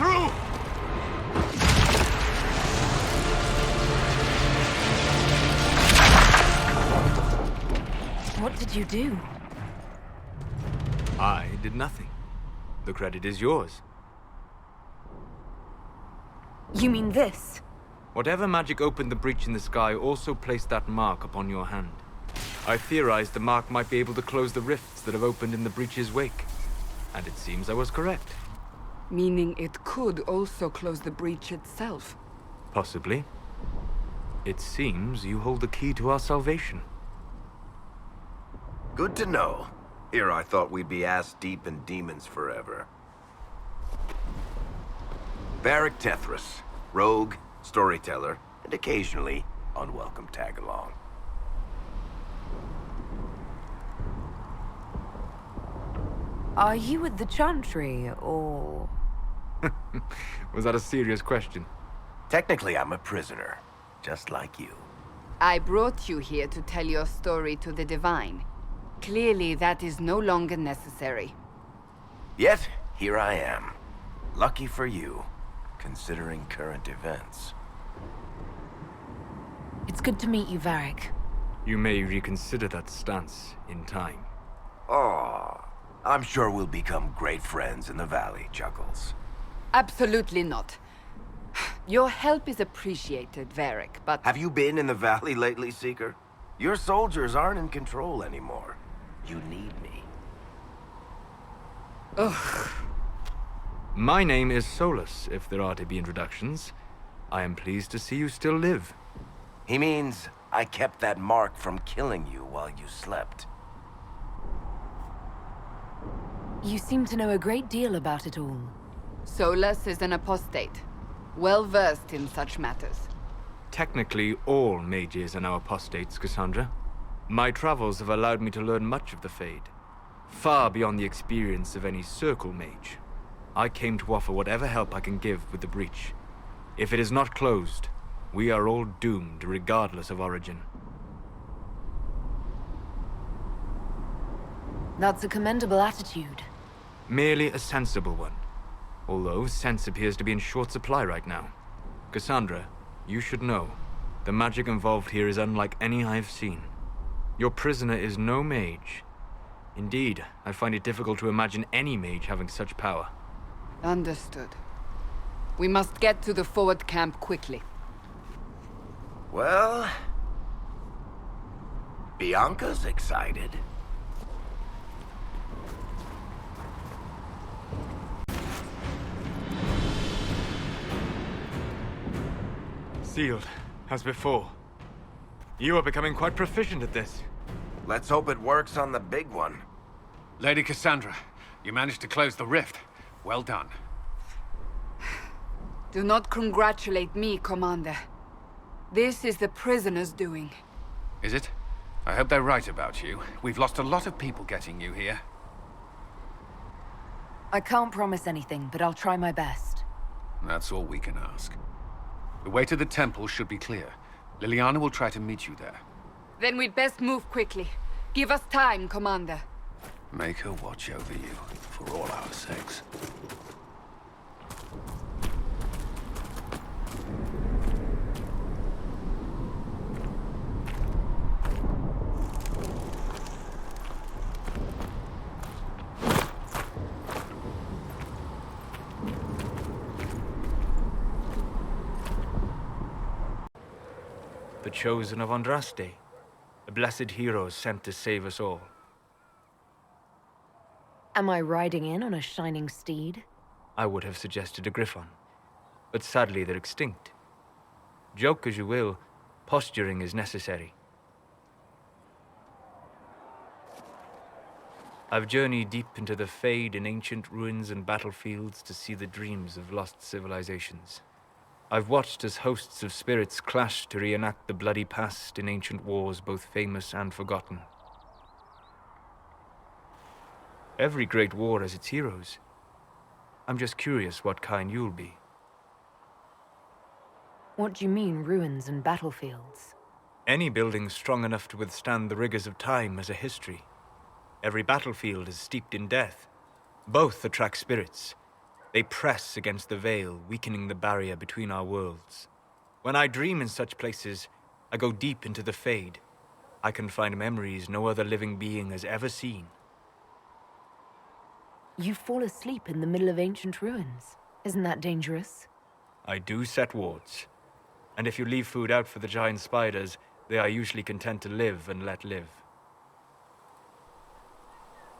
through! What did you do? I did nothing. The credit is yours. You mean this? Whatever magic opened the breach in the sky also placed that mark upon your hand. I theorized the mark might be able to close the rifts that have opened in the breach's wake. And it seems I was correct. Meaning it could also close the breach itself. Possibly. It seems you hold the key to our salvation. Good to know. Here I thought we'd be ass-deep in demons forever. Varric Tethras, rogue, storyteller, and occasionally unwelcome tag-along. Are you with the Chantry, or...? Was that a serious question? Technically, I'm a prisoner, just like you. I brought you here to tell your story to the Divine. Clearly, that is no longer necessary. Yet, here I am. Lucky for you, considering current events. It's good to meet you, Varric. You may reconsider that stance in time. Oh, I'm sure we'll become great friends in the Valley, Chuckles. Absolutely not. Your help is appreciated, Varric, but... Have you been in the Valley lately, Seeker? Your soldiers aren't in control anymore. You need me. Ugh. My name is Solus, if there are to be introductions. I am pleased to see you still live. He means I kept that mark from killing you while you slept. You seem to know a great deal about it all. Solus is an apostate, well-versed in such matters. Technically, all mages are now apostates, Cassandra. My travels have allowed me to learn much of the Fade, far beyond the experience of any Circle mage. I came to offer whatever help I can give with the breach. If it is not closed, we are all doomed, regardless of origin. That's a commendable attitude. Merely a sensible one. Although sense appears to be in short supply right now. Cassandra, you should know, the magic involved here is unlike any I have seen. Your prisoner is no mage. Indeed, I find it difficult to imagine any mage having such power. Understood. We must get to the forward camp quickly. Well... Bianca's excited. Sealed, as before. You are becoming quite proficient at this. Let's hope it works on the big one. Lady Cassandra, you managed to close the rift. Well done. Do not congratulate me, Commander. This is the prisoner's doing. Is it? I hope they're right about you. We've lost a lot of people getting you here. I can't promise anything, but I'll try my best. That's all we can ask. The way to the temple should be clear. Liliana will try to meet you there. Then we'd best move quickly. Give us time, Commander. Make her watch over you, for all our sakes. The chosen of Andraste, the blessed heroes sent to save us all. Am I riding in on a shining steed? I would have suggested a griffon, but sadly they're extinct. Joke as you will, posturing is necessary. I've journeyed deep into the Fade in ancient ruins and battlefields to see the dreams of lost civilizations. I've watched as hosts of spirits clash to reenact the bloody past in ancient wars both famous and forgotten. Every great war has its heroes. I'm just curious what kind you'll be. What do you mean, ruins and battlefields? Any building strong enough to withstand the rigors of time has a history. Every battlefield is steeped in death. Both attract spirits. They press against the veil, weakening the barrier between our worlds. When I dream in such places, I go deep into the Fade. I can find memories no other living being has ever seen. You fall asleep in the middle of ancient ruins. Isn't that dangerous? I do set wards. And if you leave food out for the giant spiders, they are usually content to live and let live.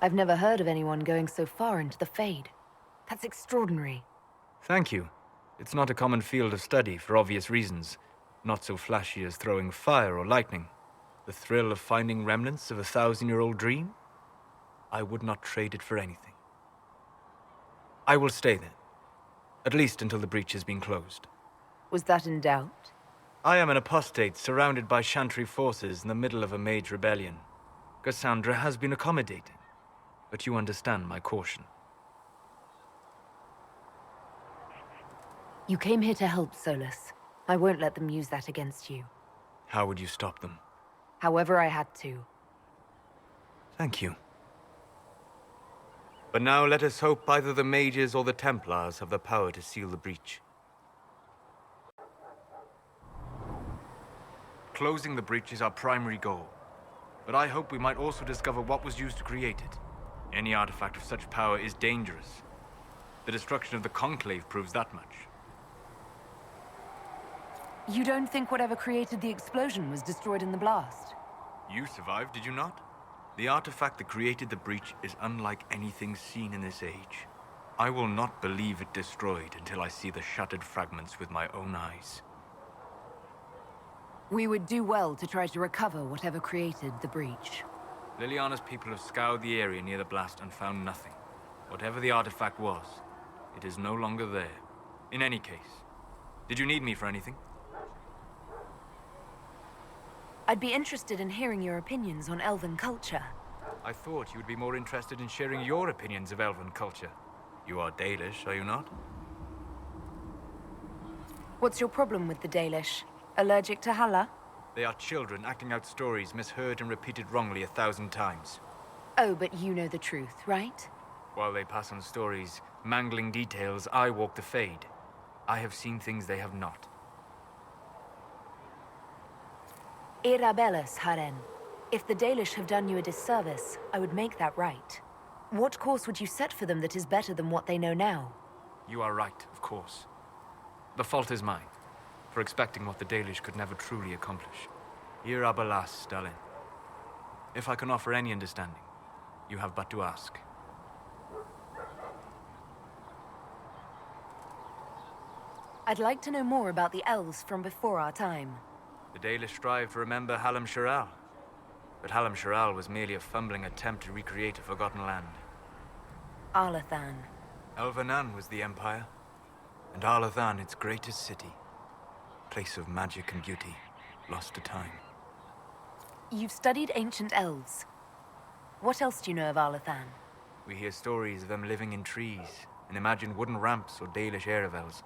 I've never heard of anyone going so far into the Fade. That's extraordinary. Thank you. It's not a common field of study for obvious reasons. Not so flashy as throwing fire or lightning. The thrill of finding remnants of a 1,000-year-old dream? I would not trade it for anything. I will stay then. At least until the breach has been closed. Was that in doubt? I am an apostate surrounded by Chantry forces in the middle of a mage rebellion. Cassandra has been accommodating, but you understand my caution. You came here to help, Solus. I won't let them use that against you. How would you stop them? However I had to. Thank you. But now let us hope either the mages or the Templars have the power to seal the breach. Closing the breach is our primary goal. But I hope we might also discover what was used to create it. Any artifact of such power is dangerous. The destruction of the Conclave proves that much. You don't think whatever created the explosion was destroyed in the blast? You survived, did you not? The artifact that created the breach is unlike anything seen in this age. I will not believe it destroyed until I see the shattered fragments with my own eyes. We would do well to try to recover whatever created the breach. Liliana's people have scoured the area near the blast and found nothing. Whatever the artifact was, it is no longer there. In any case, did you need me for anything? I'd be interested in hearing your opinions on elven culture. I thought you would be more interested in sharing your opinions of elven culture. You are Dalish, are you not? What's your problem with the Dalish? Allergic to Halla? They are children acting out stories misheard and repeated wrongly 1,000 times. Oh, but you know the truth, right? While they pass on stories, mangling details, I walk the Fade. I have seen things they have not. Irabellus, Haren. If the Dalish have done you a disservice, I would make that right. What course would you set for them that is better than what they know now? You are right, of course. The fault is mine, for expecting what the Dalish could never truly accomplish. Irabelas, Stalin. If I can offer any understanding, you have but to ask. I'd like to know more about the elves from before our time. The Dalish strive to remember Hallam Shiral. But Hallam Shiral was merely a fumbling attempt to recreate a forgotten land. Arlathan. Elvanan was the empire, and Arlathan its greatest city. Place of magic and beauty, lost to time. You've studied ancient elves. What else do you know of Arlathan? We hear stories of them living in trees, and imagine wooden ramps or Dalish aeravels.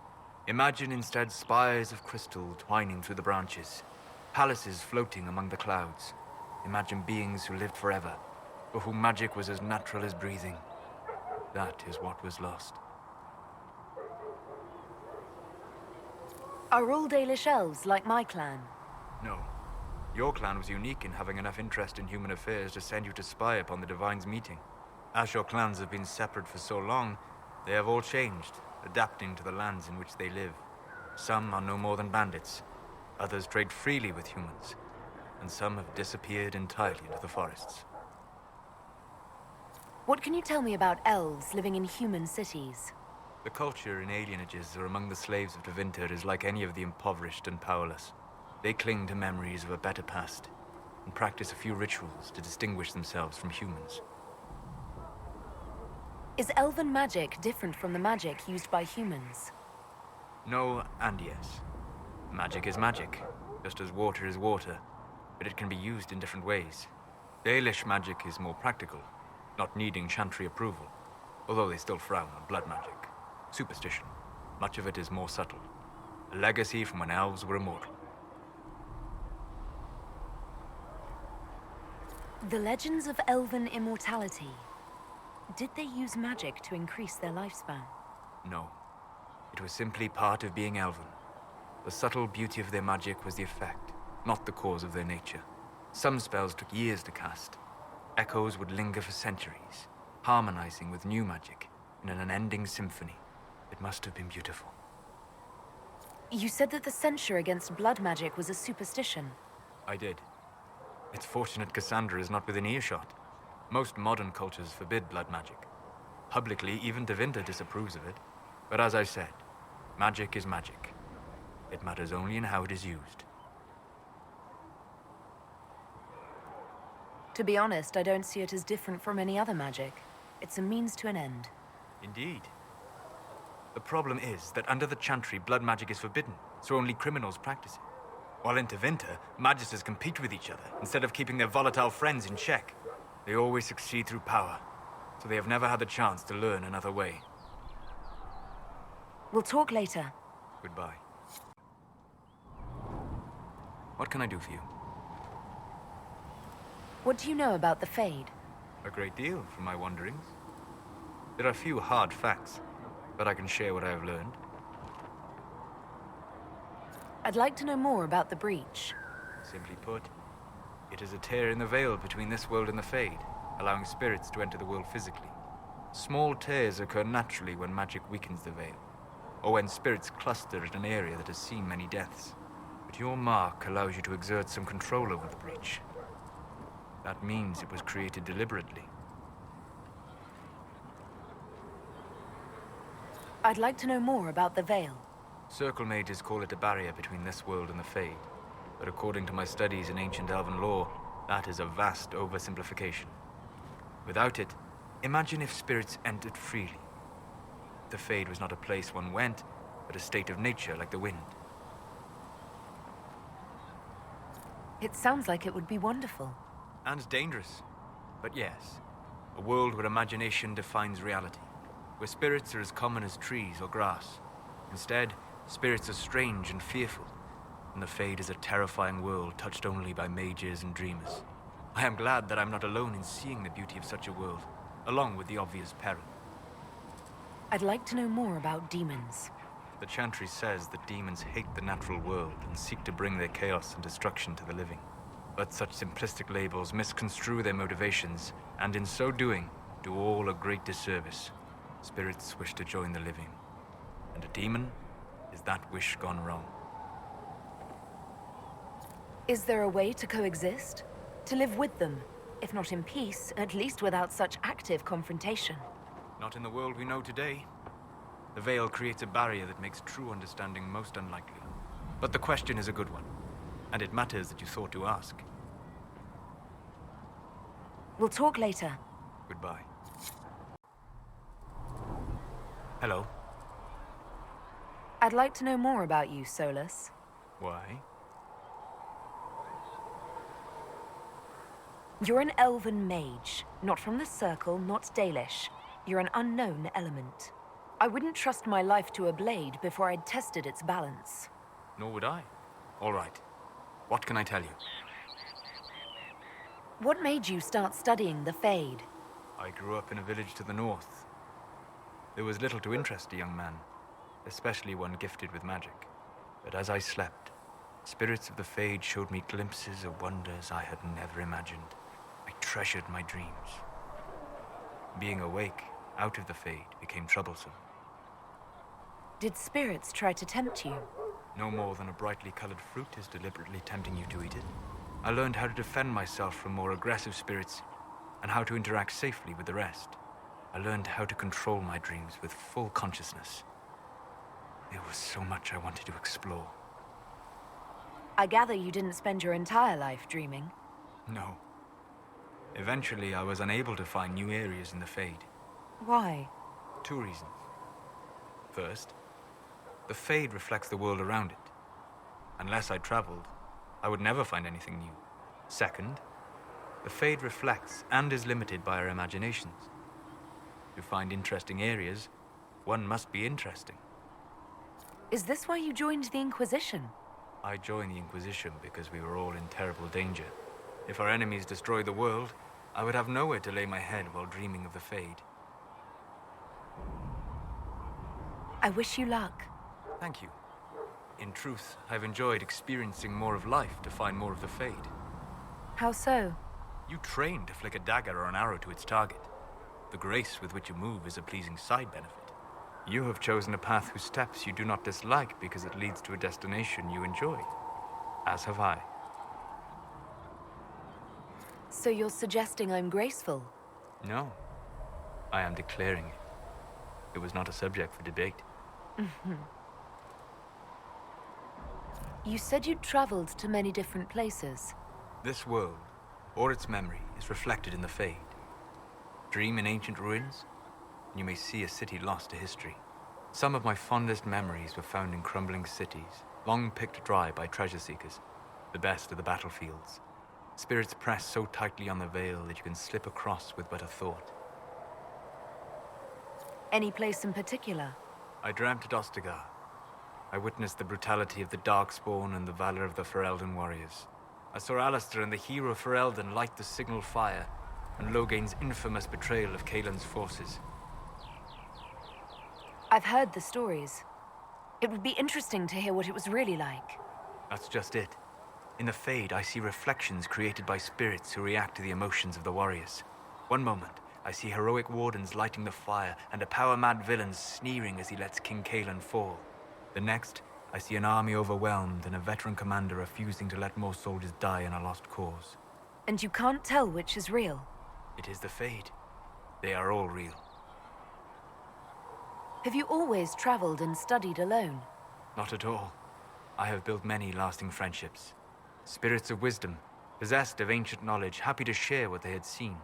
Imagine instead spires of crystal twining through the branches, palaces floating among the clouds. Imagine beings who lived forever, for whom magic was as natural as breathing. That is what was lost. Are all Dalish elves like my clan? No. Your clan was unique in having enough interest in human affairs to send you to spy upon the Divine's meeting. As your clans have been separate for so long, they have all changed, adapting to the lands in which they live. Some are no more than bandits. Others trade freely with humans. And some have disappeared entirely into the forests. What can you tell me about elves living in human cities? The culture in alienages or among the slaves of Tevinter is like any of the impoverished and powerless. They cling to memories of a better past, and practice a few rituals to distinguish themselves from humans. Is elven magic different from the magic used by humans? No and yes. Magic is magic, just as water is water, but it can be used in different ways. Dalish magic is more practical, not needing Chantry approval, although they still frown on blood magic. Superstition. Much of it is more subtle. A legacy from when elves were immortal. The legends of elven immortality. Did they use magic to increase their lifespan? No. It was simply part of being elven. The subtle beauty of their magic was the effect, not the cause of their nature. Some spells took years to cast. Echoes would linger for centuries, harmonizing with new magic in an unending symphony. It must have been beautiful. You said that the censure against blood magic was a superstition. I did. It's fortunate Cassandra is not within earshot. Most modern cultures forbid blood magic. Publicly, even Devinter disapproves of it. But as I said, magic is magic. It matters only in how it is used. To be honest, I don't see it as different from any other magic. It's a means to an end. Indeed. The problem is that under the Chantry, blood magic is forbidden, so only criminals practice it. While in Tevinter, magisters compete with each other instead of keeping their volatile friends in check. They always succeed through power, so they have never had the chance to learn another way. We'll talk later. Goodbye. What can I do for you? What do you know about the Fade? A great deal from my wanderings. There are few hard facts, but I can share what I have learned. I'd like to know more about the Breach. Simply put, it is a tear in the veil between this world and the Fade, allowing spirits to enter the world physically. Small tears occur naturally when magic weakens the veil, or when spirits cluster at an area that has seen many deaths. But your mark allows you to exert some control over the Breach. That means it was created deliberately. I'd like to know more about the Veil. Circle mages call it a barrier between this world and the Fade, but according to my studies in ancient elven lore, that is a vast oversimplification. Without it, imagine if spirits entered freely. The Fade was not a place one went, but a state of nature like the wind. It sounds like it would be wonderful. And dangerous. But yes, a world where imagination defines reality, where spirits are as common as trees or grass. Instead, spirits are strange and fearful, and the Fade is a terrifying world touched only by mages and dreamers. I am glad that I'm not alone in seeing the beauty of such a world, along with the obvious peril. I'd like to know more about demons. The Chantry says that demons hate the natural world and seek to bring their chaos and destruction to the living. But such simplistic labels misconstrue their motivations, and in so doing, do all a great disservice. Spirits wish to join the living, and a demon is that wish gone wrong. Is there a way to coexist? To live with them? If not in peace, at least without such active confrontation. Not in the world we know today. The Veil creates a barrier that makes true understanding most unlikely. But the question is a good one, and it matters that you thought to ask. We'll talk later. Goodbye. Hello. I'd like to know more about you, Solus. Why? You're an elven mage. Not from the Circle, not Dalish. You're an unknown element. I wouldn't trust my life to a blade before I'd tested its balance. Nor would I. All right. What can I tell you? What made you start studying the Fade? I grew up in a village to the north. There was little to interest a young man, especially one gifted with magic. But as I slept, spirits of the Fade showed me glimpses of wonders I had never imagined. I treasured my dreams. Being awake, out of the Fade, became troublesome. Did spirits try to tempt you? No more than a brightly colored fruit is deliberately tempting you to eat it. I learned how to defend myself from more aggressive spirits and how to interact safely with the rest. I learned how to control my dreams with full consciousness. There was so much I wanted to explore. I gather you didn't spend your entire life dreaming. No. Eventually, I was unable to find new areas in the Fade. Why? 2 reasons. First, the Fade reflects the world around it. Unless I traveled, I would never find anything new. Second, the Fade reflects and is limited by our imaginations. To find interesting areas, one must be interesting. Is this why you joined the Inquisition? I joined the Inquisition because we were all in terrible danger. If our enemies destroyed the world, I would have nowhere to lay my head while dreaming of the Fade. I wish you luck. Thank you. In truth, I've enjoyed experiencing more of life to find more of the Fade. How so? You train to flick a dagger or an arrow to its target. The grace with which you move is a pleasing side benefit. You have chosen a path whose steps you do not dislike because it leads to a destination you enjoy. As have I. So you're suggesting I'm graceful? No. I am declaring it. It was not a subject for debate. You said you'd traveled to many different places. This world, or its memory, is reflected in the Fade. Dream in ancient ruins, and you may see a city lost to history. Some of my fondest memories were found in crumbling cities, long picked dry by treasure seekers, the best of the battlefields. Spirits press so tightly on the veil that you can slip across with but a thought. Any place in particular? I dreamt at Ostagar. I witnessed the brutality of the Darkspawn and the valor of the Ferelden warriors. I saw Alistair and the hero Ferelden light the signal fire, and Logain's infamous betrayal of Kaelin's forces. I've heard the stories. It would be interesting to hear what it was really like. That's just it. In the Fade, I see reflections created by spirits who react to the emotions of the warriors. One moment, I see heroic wardens lighting the fire and a power-mad villain sneering as he lets King Kaelin fall. The next, I see an army overwhelmed and a veteran commander refusing to let more soldiers die in a lost cause. And you can't tell which is real? It is the Fade. They are all real. Have you always traveled and studied alone? Not at all. I have built many lasting friendships. Spirits of wisdom, possessed of ancient knowledge, happy to share what they had seen.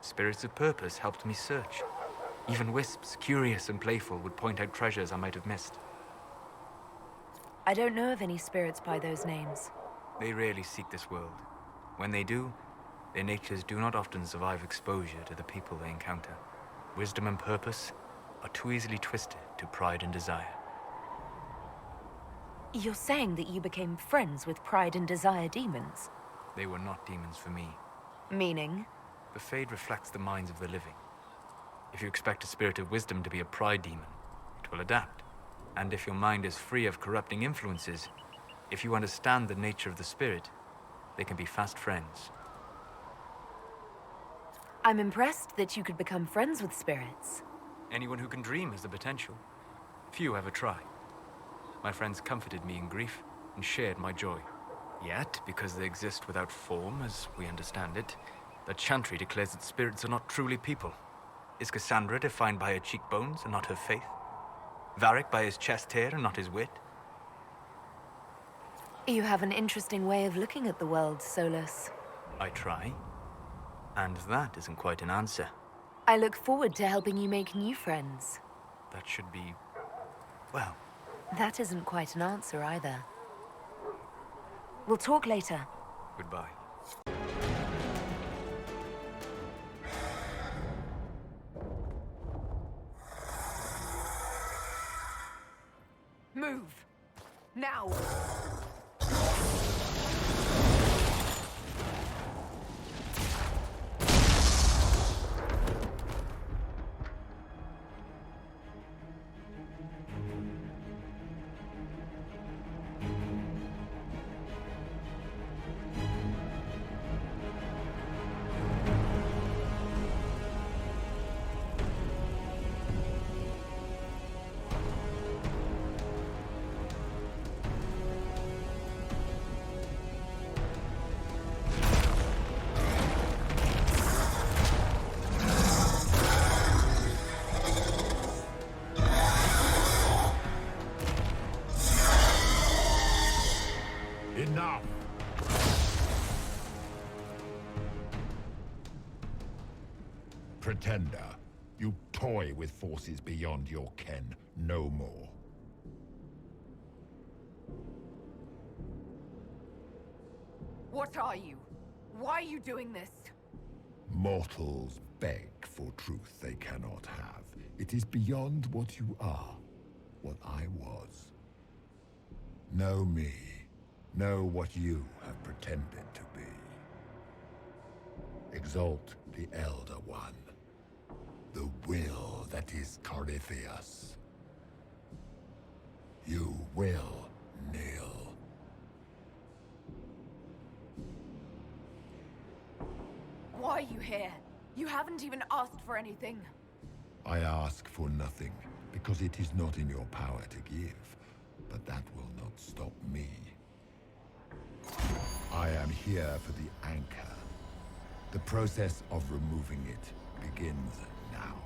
Spirits of purpose helped me search. Even wisps, curious and playful, would point out treasures I might have missed. I don't know of any spirits by those names. They rarely seek this world. When they do, their natures do not often survive exposure to the people they encounter. Wisdom and purpose are too easily twisted to pride and desire. You're saying that you became friends with Pride and Desire demons? They were not demons for me. Meaning? The Fade reflects the minds of the living. If you expect a spirit of wisdom to be a pride demon, it will adapt. And if your mind is free of corrupting influences, if you understand the nature of the spirit, they can be fast friends. I'm impressed that you could become friends with spirits. Anyone who can dream has the potential. Few ever try. My friends comforted me in grief and shared my joy. Yet, because they exist without form, as we understand it, the Chantry declares that spirits are not truly people. Is Cassandra defined by her cheekbones and not her faith? Varric by his chest hair and not his wit? You have an interesting way of looking at the world, Solus. I try. And that isn't quite an answer. I look forward to helping you make new friends. That should be... well... That isn't quite an answer either. We'll talk later. Goodbye. Move! Now! Enough! Pretender, you toy with forces beyond your ken, no more. What are you? Why are you doing this? Mortals beg for truth they cannot have. It is beyond what you are, what I was. Know me. Know what you have pretended to be. Exalt the Elder One. The will that is Corypheus. You will kneel. Why are you here? You haven't even asked for anything. I ask for nothing, because it is not in your power to give. But that will not stop me. I am here for the anchor. The process of removing it begins now.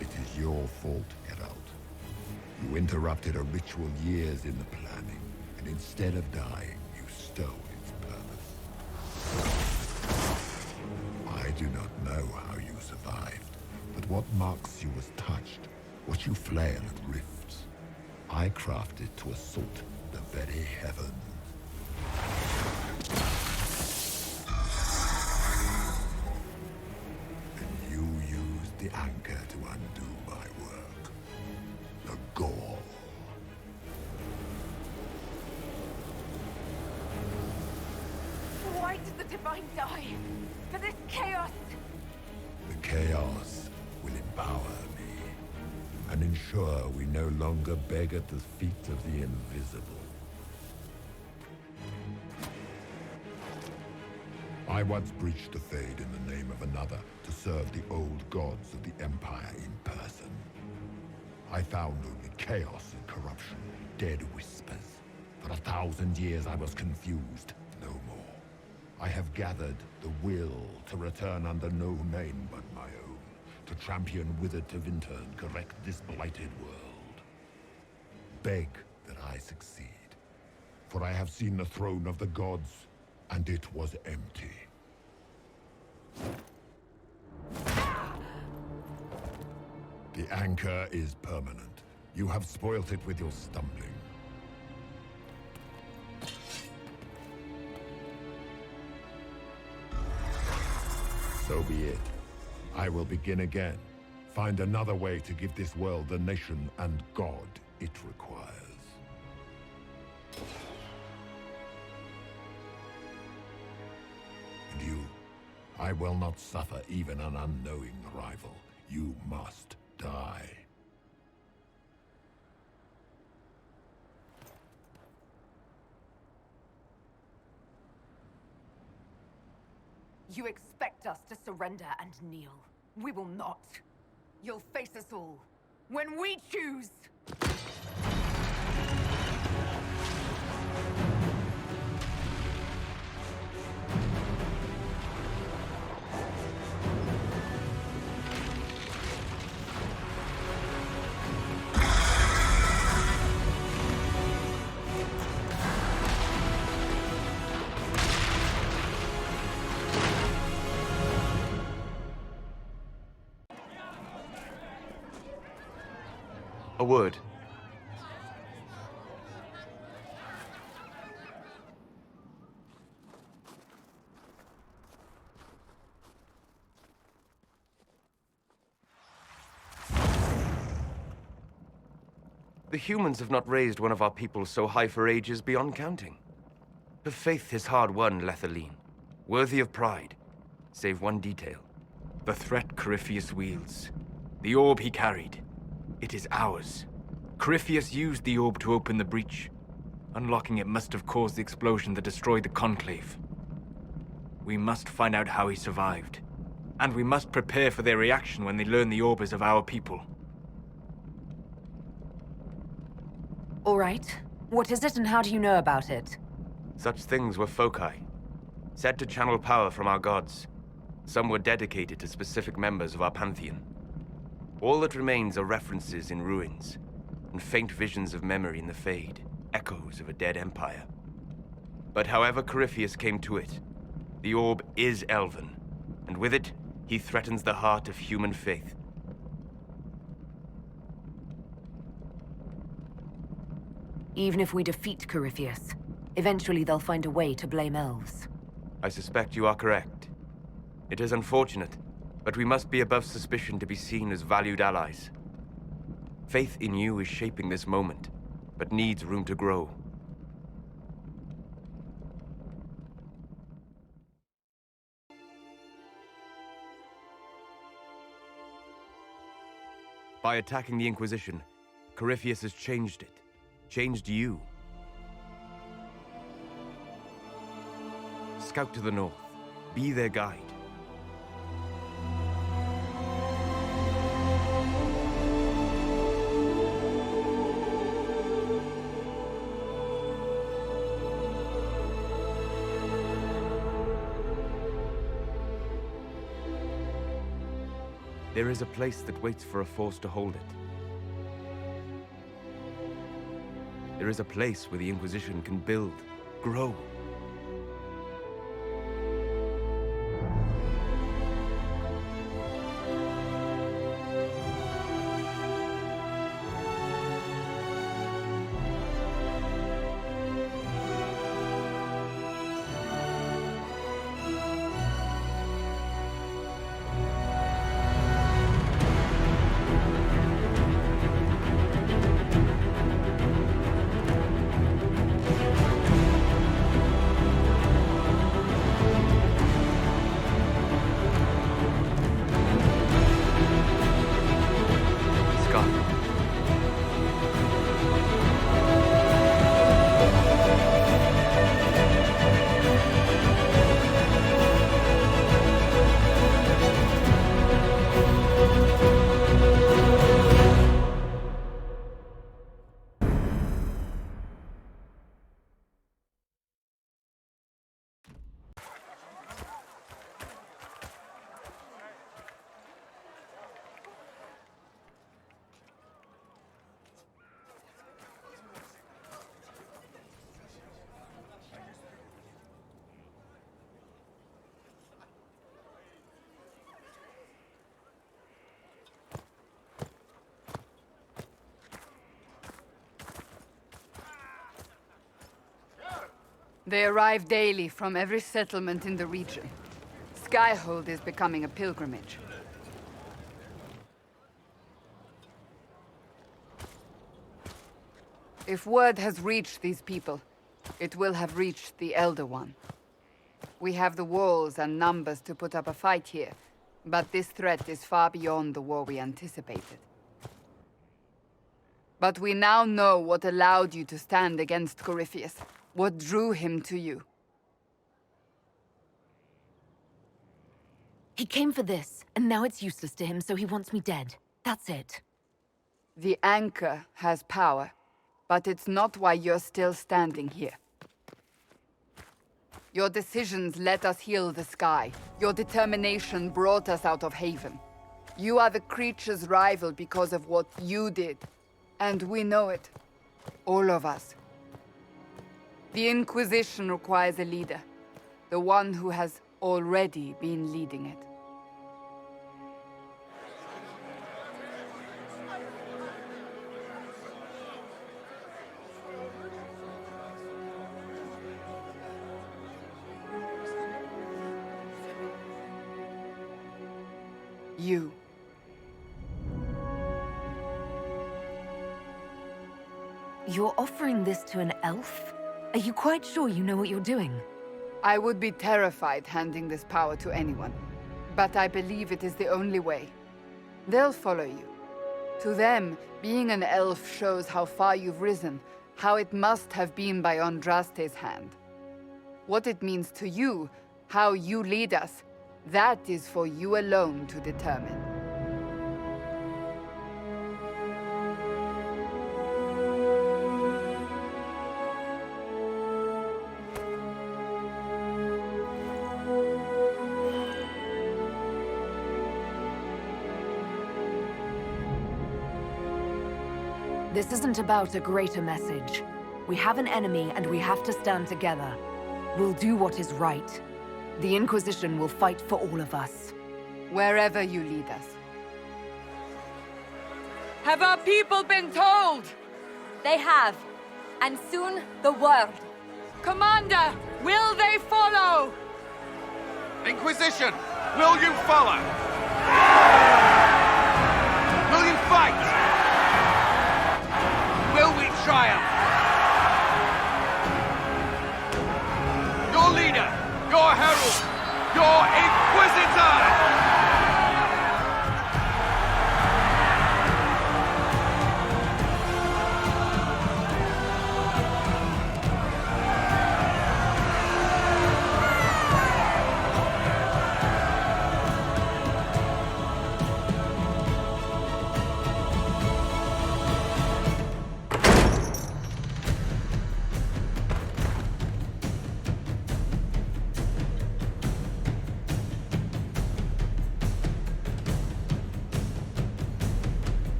It is your fault, Geralt. You interrupted a ritual years in the planning, and instead of dying, you stole its purpose. I do not know how you survived, but what marks you was touched, what you flail at rifts. I crafted to assault the very heavens. And you used the anchor to undo my work. The gall. Why did the Divine die? For this chaos! The chaos will empower me, and ensure we no longer beg at the feet of the invisible. I once breached the Fade in the name of another to serve the old gods of the Empire in person. I found only chaos and corruption, dead whispers. For 1,000 years I was confused, no more. I have gathered the will to return under no name but my own, to champion withered to Vintern, correct this blighted world. Beg that I succeed, for I have seen the throne of the gods, and it was empty. The anchor is permanent. You have spoilt it with your stumbling. So be it. I will begin again. Find another way to give this world the nation and God it requires. And you, I will not suffer even an unknowing rival. You must die. You expect us to surrender and kneel. We will not. You'll face us all. When we choose! A word. The humans have not raised one of our people so high for ages beyond counting. Her faith is hard won, Lethaline. Worthy of pride, save one detail. The threat Corypheus wields. The orb he carried. It is ours. Corypheus used the orb to open the breach. Unlocking it must have caused the explosion that destroyed the Conclave. We must find out how he survived. And we must prepare for their reaction when they learn the orb is of our people. All right. What is it and how do you know about it? Such things were foci, said to channel power from our gods. Some were dedicated to specific members of our pantheon. All that remains are references in ruins, and faint visions of memory in the Fade, echoes of a dead empire. But however Corypheus came to it, the orb is elven, and with it, he threatens the heart of human faith. Even if we defeat Corypheus, eventually they'll find a way to blame elves. I suspect you are correct. It is unfortunate, but we must be above suspicion to be seen as valued allies. Faith in you is shaping this moment, but needs room to grow. By attacking the Inquisition, Corypheus has changed it. Changed you. Scout to the north. Be their guide. There is a place that waits for a force to hold it. There is a place where the Inquisition can build, grow. They arrive daily from every settlement in the region. Skyhold is becoming a pilgrimage. If word has reached these people, it will have reached the Elder One. We have the walls and numbers to put up a fight here, but this threat is far beyond the war we anticipated. But we now know what allowed you to stand against Corypheus. What drew him to you? He came for this, and now it's useless to him, so he wants me dead. That's it. The Anchor has power, but it's not why you're still standing here. Your decisions let us heal the sky. Your determination brought us out of Haven. You are the creature's rival because of what you did. And we know it. All of us. The Inquisition requires a leader. The one who has already been leading it. You. You're offering this to an elf? Are you quite sure you know what you're doing? I would be terrified handing this power to anyone, but I believe it is the only way. They'll follow you. To them, being an elf shows how far you've risen, how it must have been by Andraste's hand. What it means to you, how you lead us, that is for you alone to determine. This isn't about a greater message. We have an enemy and we have to stand together. We'll do what is right. The Inquisition will fight for all of us. Wherever you lead us. Have our people been told? They have. And soon, the world. Commander, will they follow? Inquisition, will you follow? Will you fight? Will we triumph? Your leader, your herald, your Inquisitor!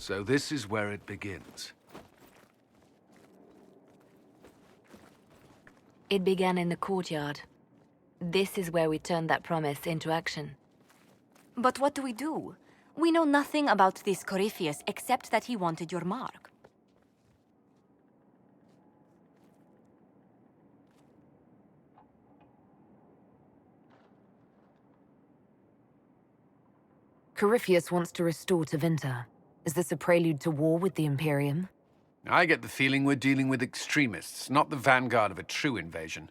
So this is where it begins. It began in the courtyard. This is where we turned that promise into action. But what do we do? We know nothing about this Corypheus except that he wanted your mark. Corypheus wants to restore Tevinter. Is this a prelude to war with the Imperium? I get the feeling we're dealing with extremists, not the vanguard of a true invasion.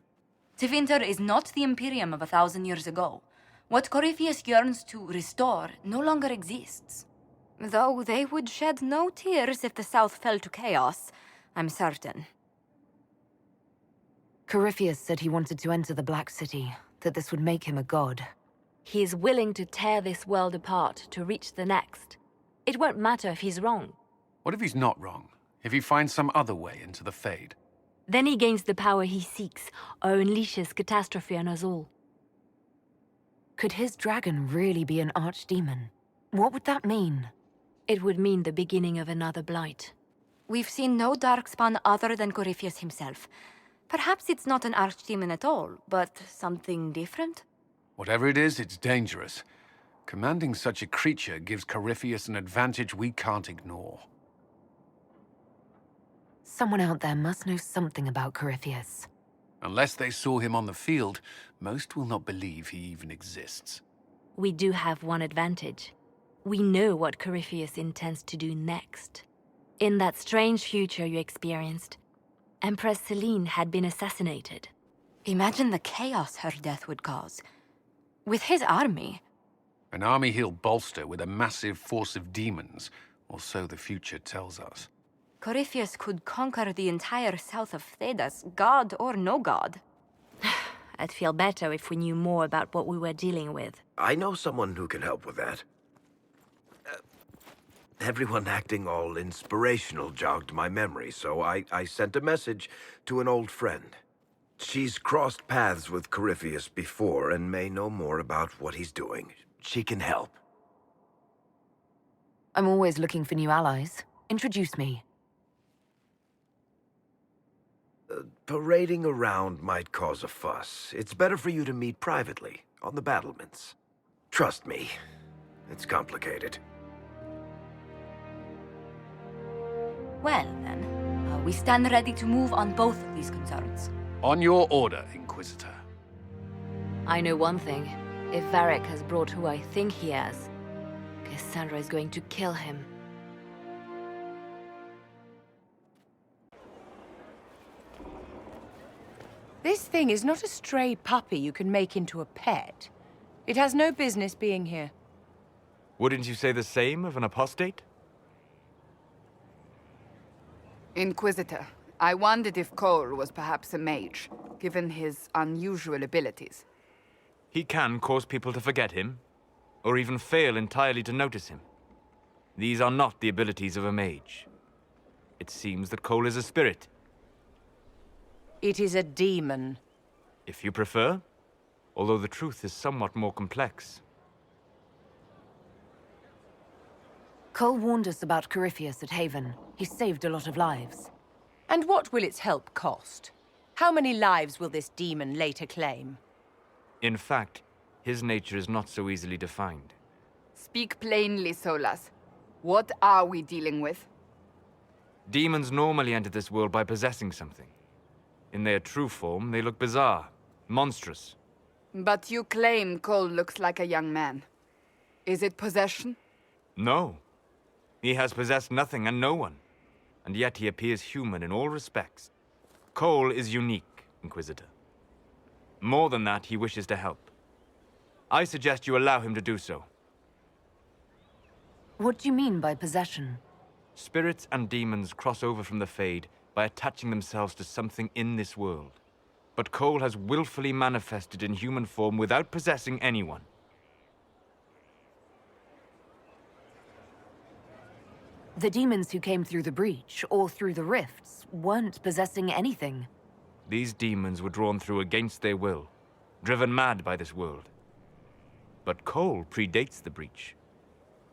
Tevinter is not the Imperium of 1,000 years ago. What Corypheus yearns to restore no longer exists. Though they would shed no tears if the South fell to chaos, I'm certain. Corypheus said he wanted to enter the Black City, that this would make him a god. He is willing to tear this world apart to reach the next. It won't matter if he's wrong. What if he's not wrong? If he finds some other way into the Fade? Then he gains the power he seeks, or unleashes catastrophe on us all. Could his dragon really be an archdemon? What would that mean? It would mean the beginning of another blight. We've seen no darkspawn other than Corypheus himself. Perhaps it's not an archdemon at all, but something different? Whatever it is, it's dangerous. Commanding such a creature gives Corypheus an advantage we can't ignore. Someone out there must know something about Corypheus. Unless they saw him on the field, most will not believe he even exists. We do have one advantage. We know what Corypheus intends to do next. In that strange future you experienced, Empress Selene had been assassinated. Imagine the chaos her death would cause. With his army. An army he'll bolster with a massive force of demons, or so the future tells us. Corypheus could conquer the entire south of Thedas, god or no god. I'd feel better if we knew more about what we were dealing with. I know someone who can help with that. Everyone acting all inspirational jogged my memory, so I sent a message to an old friend. She's crossed paths with Corypheus before and may know more about what he's doing. She can help. I'm always looking for new allies. Introduce me. Parading around might cause a fuss. It's better for you to meet privately, on the battlements. Trust me, it's complicated. Well, then, we stand ready to move on both of these concerns. On your order, Inquisitor. I know one thing. If Varric has brought who I think he has, Cassandra is going to kill him. This thing is not a stray puppy you can make into a pet. It has no business being here. Wouldn't you say the same of an apostate? Inquisitor, I wondered if Cole was perhaps a mage, given his unusual abilities. He can cause people to forget him, or even fail entirely to notice him. These are not the abilities of a mage. It seems that Cole is a spirit. It is a demon. If you prefer, although the truth is somewhat more complex. Cole warned us about Corypheus at Haven. He saved a lot of lives. And what will its help cost? How many lives will this demon later claim? In fact, his nature is not so easily defined. Speak plainly, Solas. What are we dealing with? Demons normally enter this world by possessing something. In their true form, they look bizarre, monstrous. But you claim Cole looks like a young man. Is it possession? No. He has possessed nothing and no one. And yet he appears human in all respects. Cole is unique, Inquisitor. More than that, he wishes to help. I suggest you allow him to do so. What do you mean by possession? Spirits and demons cross over from the Fade by attaching themselves to something in this world. But Cole has willfully manifested in human form without possessing anyone. The demons who came through the breach, or through the rifts, weren't possessing anything. These demons were drawn through against their will, driven mad by this world. But Cole predates the breach.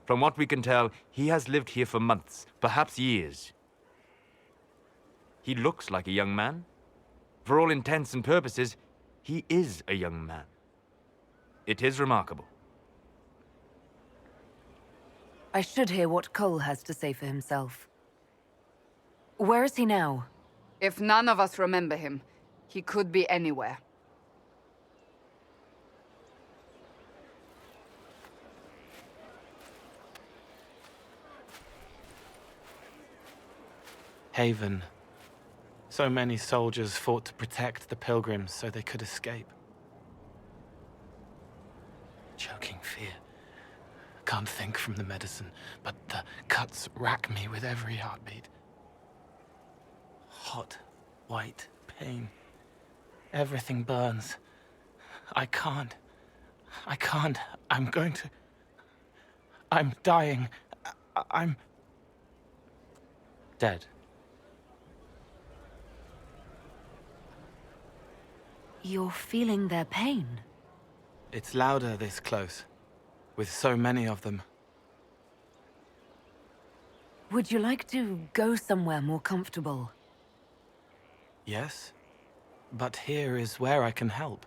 From what we can tell, he has lived here for months, perhaps years. He looks like a young man. For all intents and purposes, he is a young man. It is remarkable. I should hear what Cole has to say for himself. Where is he now? If none of us remember him, he could be anywhere. Haven. So many soldiers fought to protect the pilgrims so they could escape. Choking fear. Can't think from the medicine, but the cuts rack me with every heartbeat. Hot, white pain. Everything burns. I can't. I'm going to... I'm dying. I'm... dead. You're feeling their pain? It's louder this close, with so many of them. Would you like to go somewhere more comfortable? Yes, but here is where I can help.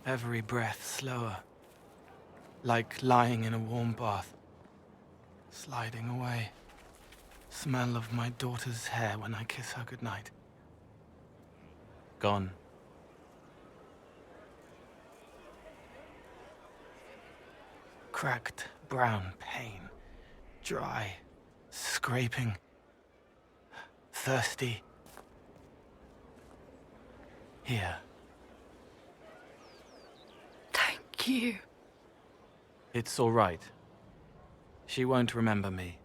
Every breath slower, like lying in a warm bath, sliding away. Smell of my daughter's hair when I kiss her goodnight. Gone. Cracked brown pain, dry, scraping, thirsty. Here. Thank you. It's all right. She won't remember me.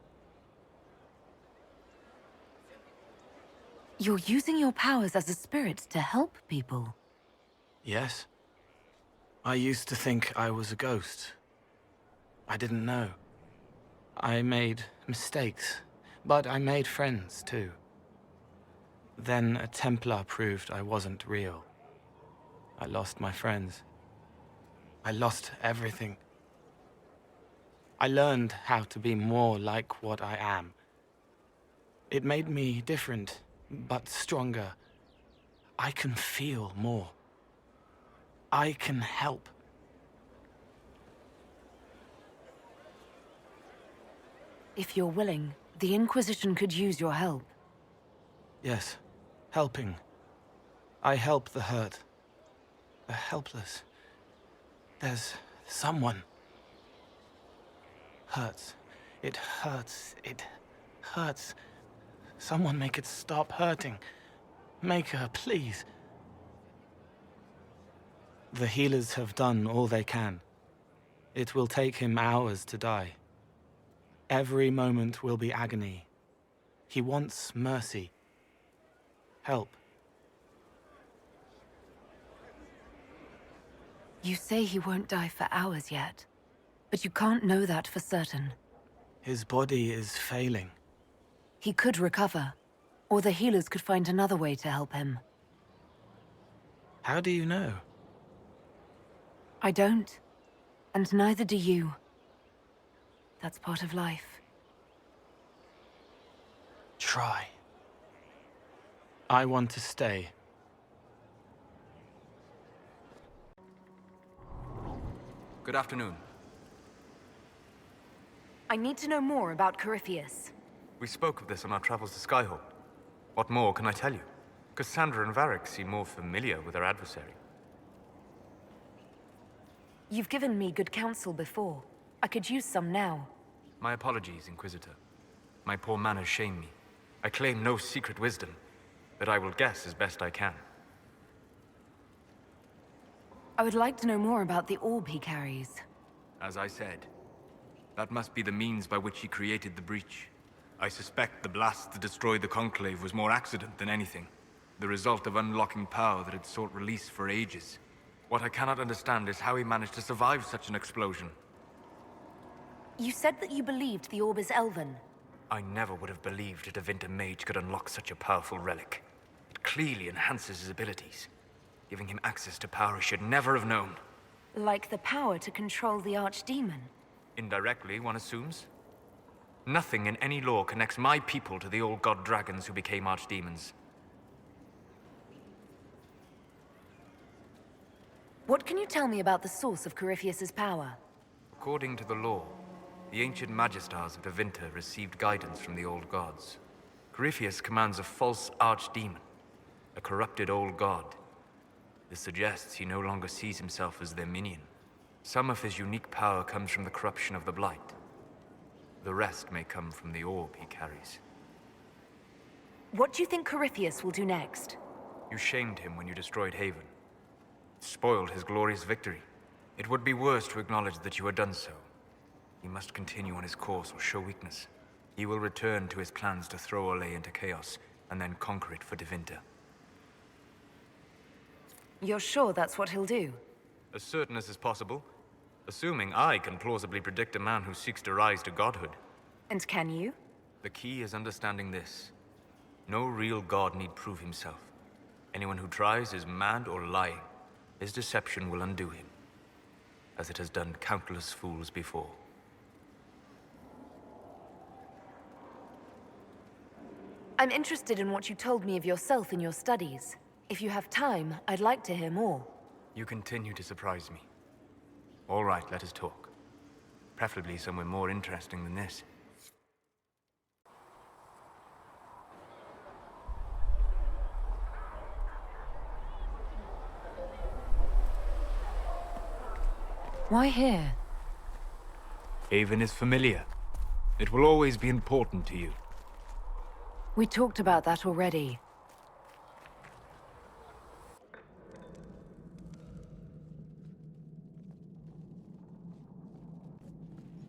You're using your powers as a spirit to help people. Yes? I used to think I was a ghost. I didn't know. I made mistakes, but I made friends too. Then a Templar proved I wasn't real. I lost my friends. I lost everything. I learned how to be more like what I am. It made me different, but stronger. I can feel more. I can help. If you're willing, the Inquisition could use your help. Yes, helping. I help the hurt. The helpless. There's someone. Hurts. It hurts. It hurts. Someone make it stop hurting. Make her, please. The healers have done all they can. It will take him hours to die. Every moment will be agony. He wants mercy. Help. You say he won't die for hours yet, but you can't know that for certain. His body is failing. He could recover, or the healers could find another way to help him. How do you know? I don't, and neither do you. That's part of life. Try. I want to stay. Good afternoon. I need to know more about Corypheus. We spoke of this on our travels to Skyhawk. What more can I tell you? Cassandra and Varric seem more familiar with our adversary. You've given me good counsel before. I could use some now. My apologies, Inquisitor. My poor manners shame me. I claim no secret wisdom, but I will guess as best I can. I would like to know more about the orb he carries. As I said, that must be the means by which he created the breach. I suspect the blast to destroy the Conclave was more accident than anything. The result of unlocking power that had sought release for ages. What I cannot understand is how he managed to survive such an explosion. You said that you believed the orb is elven. I never would have believed that a Vinter mage could unlock such a powerful relic. It clearly enhances his abilities, giving him access to power he should never have known. Like the power to control the Archdemon. Indirectly, one assumes. Nothing in any law connects my people to the old god dragons who became archdemons. What can you tell me about the source of Corypheus's power? According to the law, the ancient Magistars of Devinter received guidance from the old gods. Corypheus commands a false archdemon, a corrupted old god. This suggests he no longer sees himself as their minion. Some of his unique power comes from the corruption of the Blight. The rest may come from the orb he carries. What do you think Corypheus will do next? You shamed him when you destroyed Haven. Spoiled his glorious victory. It would be worse to acknowledge that you had done so. He must continue on his course or show weakness. He will return to his plans to throw Olay into chaos, and then conquer it for Devinter. You're sure that's what he'll do? As certain as is possible, assuming I can plausibly predict a man who seeks to rise to godhood. And can you? The key is understanding this. No real god need prove himself. Anyone who tries is mad or lying. His deception will undo him, as it has done countless fools before. I'm interested in what you told me of yourself in your studies. If you have time, I'd like to hear more. You continue to surprise me. All right, let us talk. Preferably somewhere more interesting than this. Why here? Haven is familiar. It will always be important to you. We talked about that already.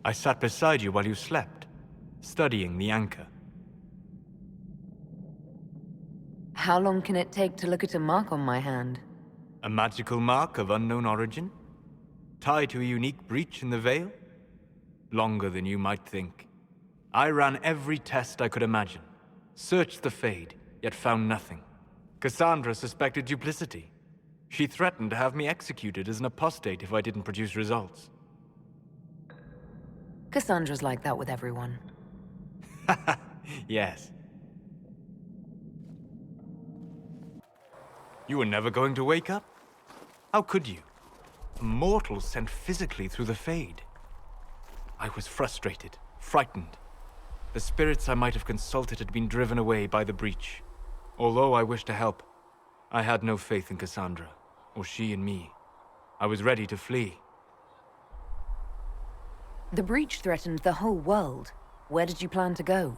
I sat beside you while you slept, studying the anchor. How long can it take to look at a mark on my hand? A magical mark of unknown origin? Tied to a unique breach in the veil? Longer than you might think. I ran every test I could imagine. Searched the Fade, yet found nothing. Cassandra suspected duplicity. She threatened to have me executed as an apostate if I didn't produce results. Cassandra's like that with everyone. Yes. You were never going to wake up? How could you? A mortal sent physically through the Fade. I was frustrated, frightened. The spirits I might have consulted had been driven away by the breach. Although I wished to help, I had no faith in Cassandra, or she in me. I was ready to flee. The breach threatened the whole world. Where did you plan to go?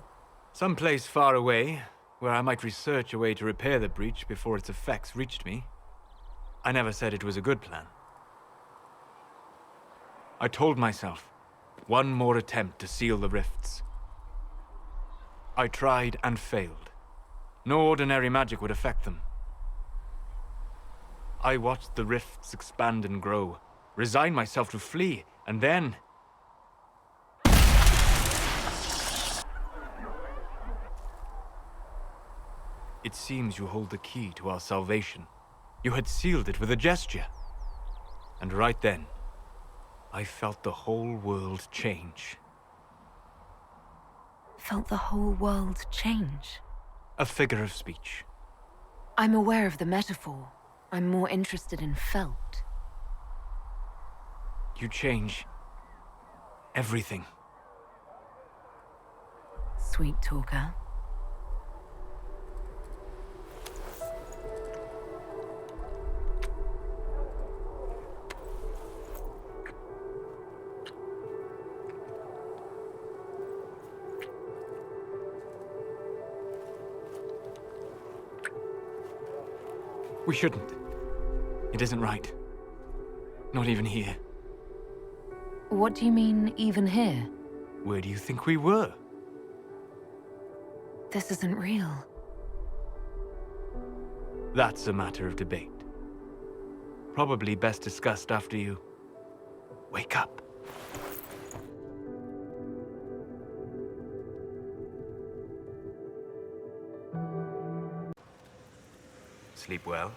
Someplace far away, where I might research a way to repair the breach before its effects reached me. I never said it was a good plan. I told myself, one more attempt to seal the rifts. I tried and failed. No ordinary magic would affect them. I watched the rifts expand and grow, resigned myself to flee, and then... It seems you hold the key to our salvation. You had sealed it with a gesture. And right then, I felt the whole world change. Felt the whole world change? A figure of speech. I'm aware of the metaphor. I'm more interested in felt. You change everything. Sweet talker. We shouldn't. It isn't right. Not even here. What do you mean, even here? Where do you think we were? This isn't real. That's a matter of debate. Probably best discussed after you wake up. Sleep well?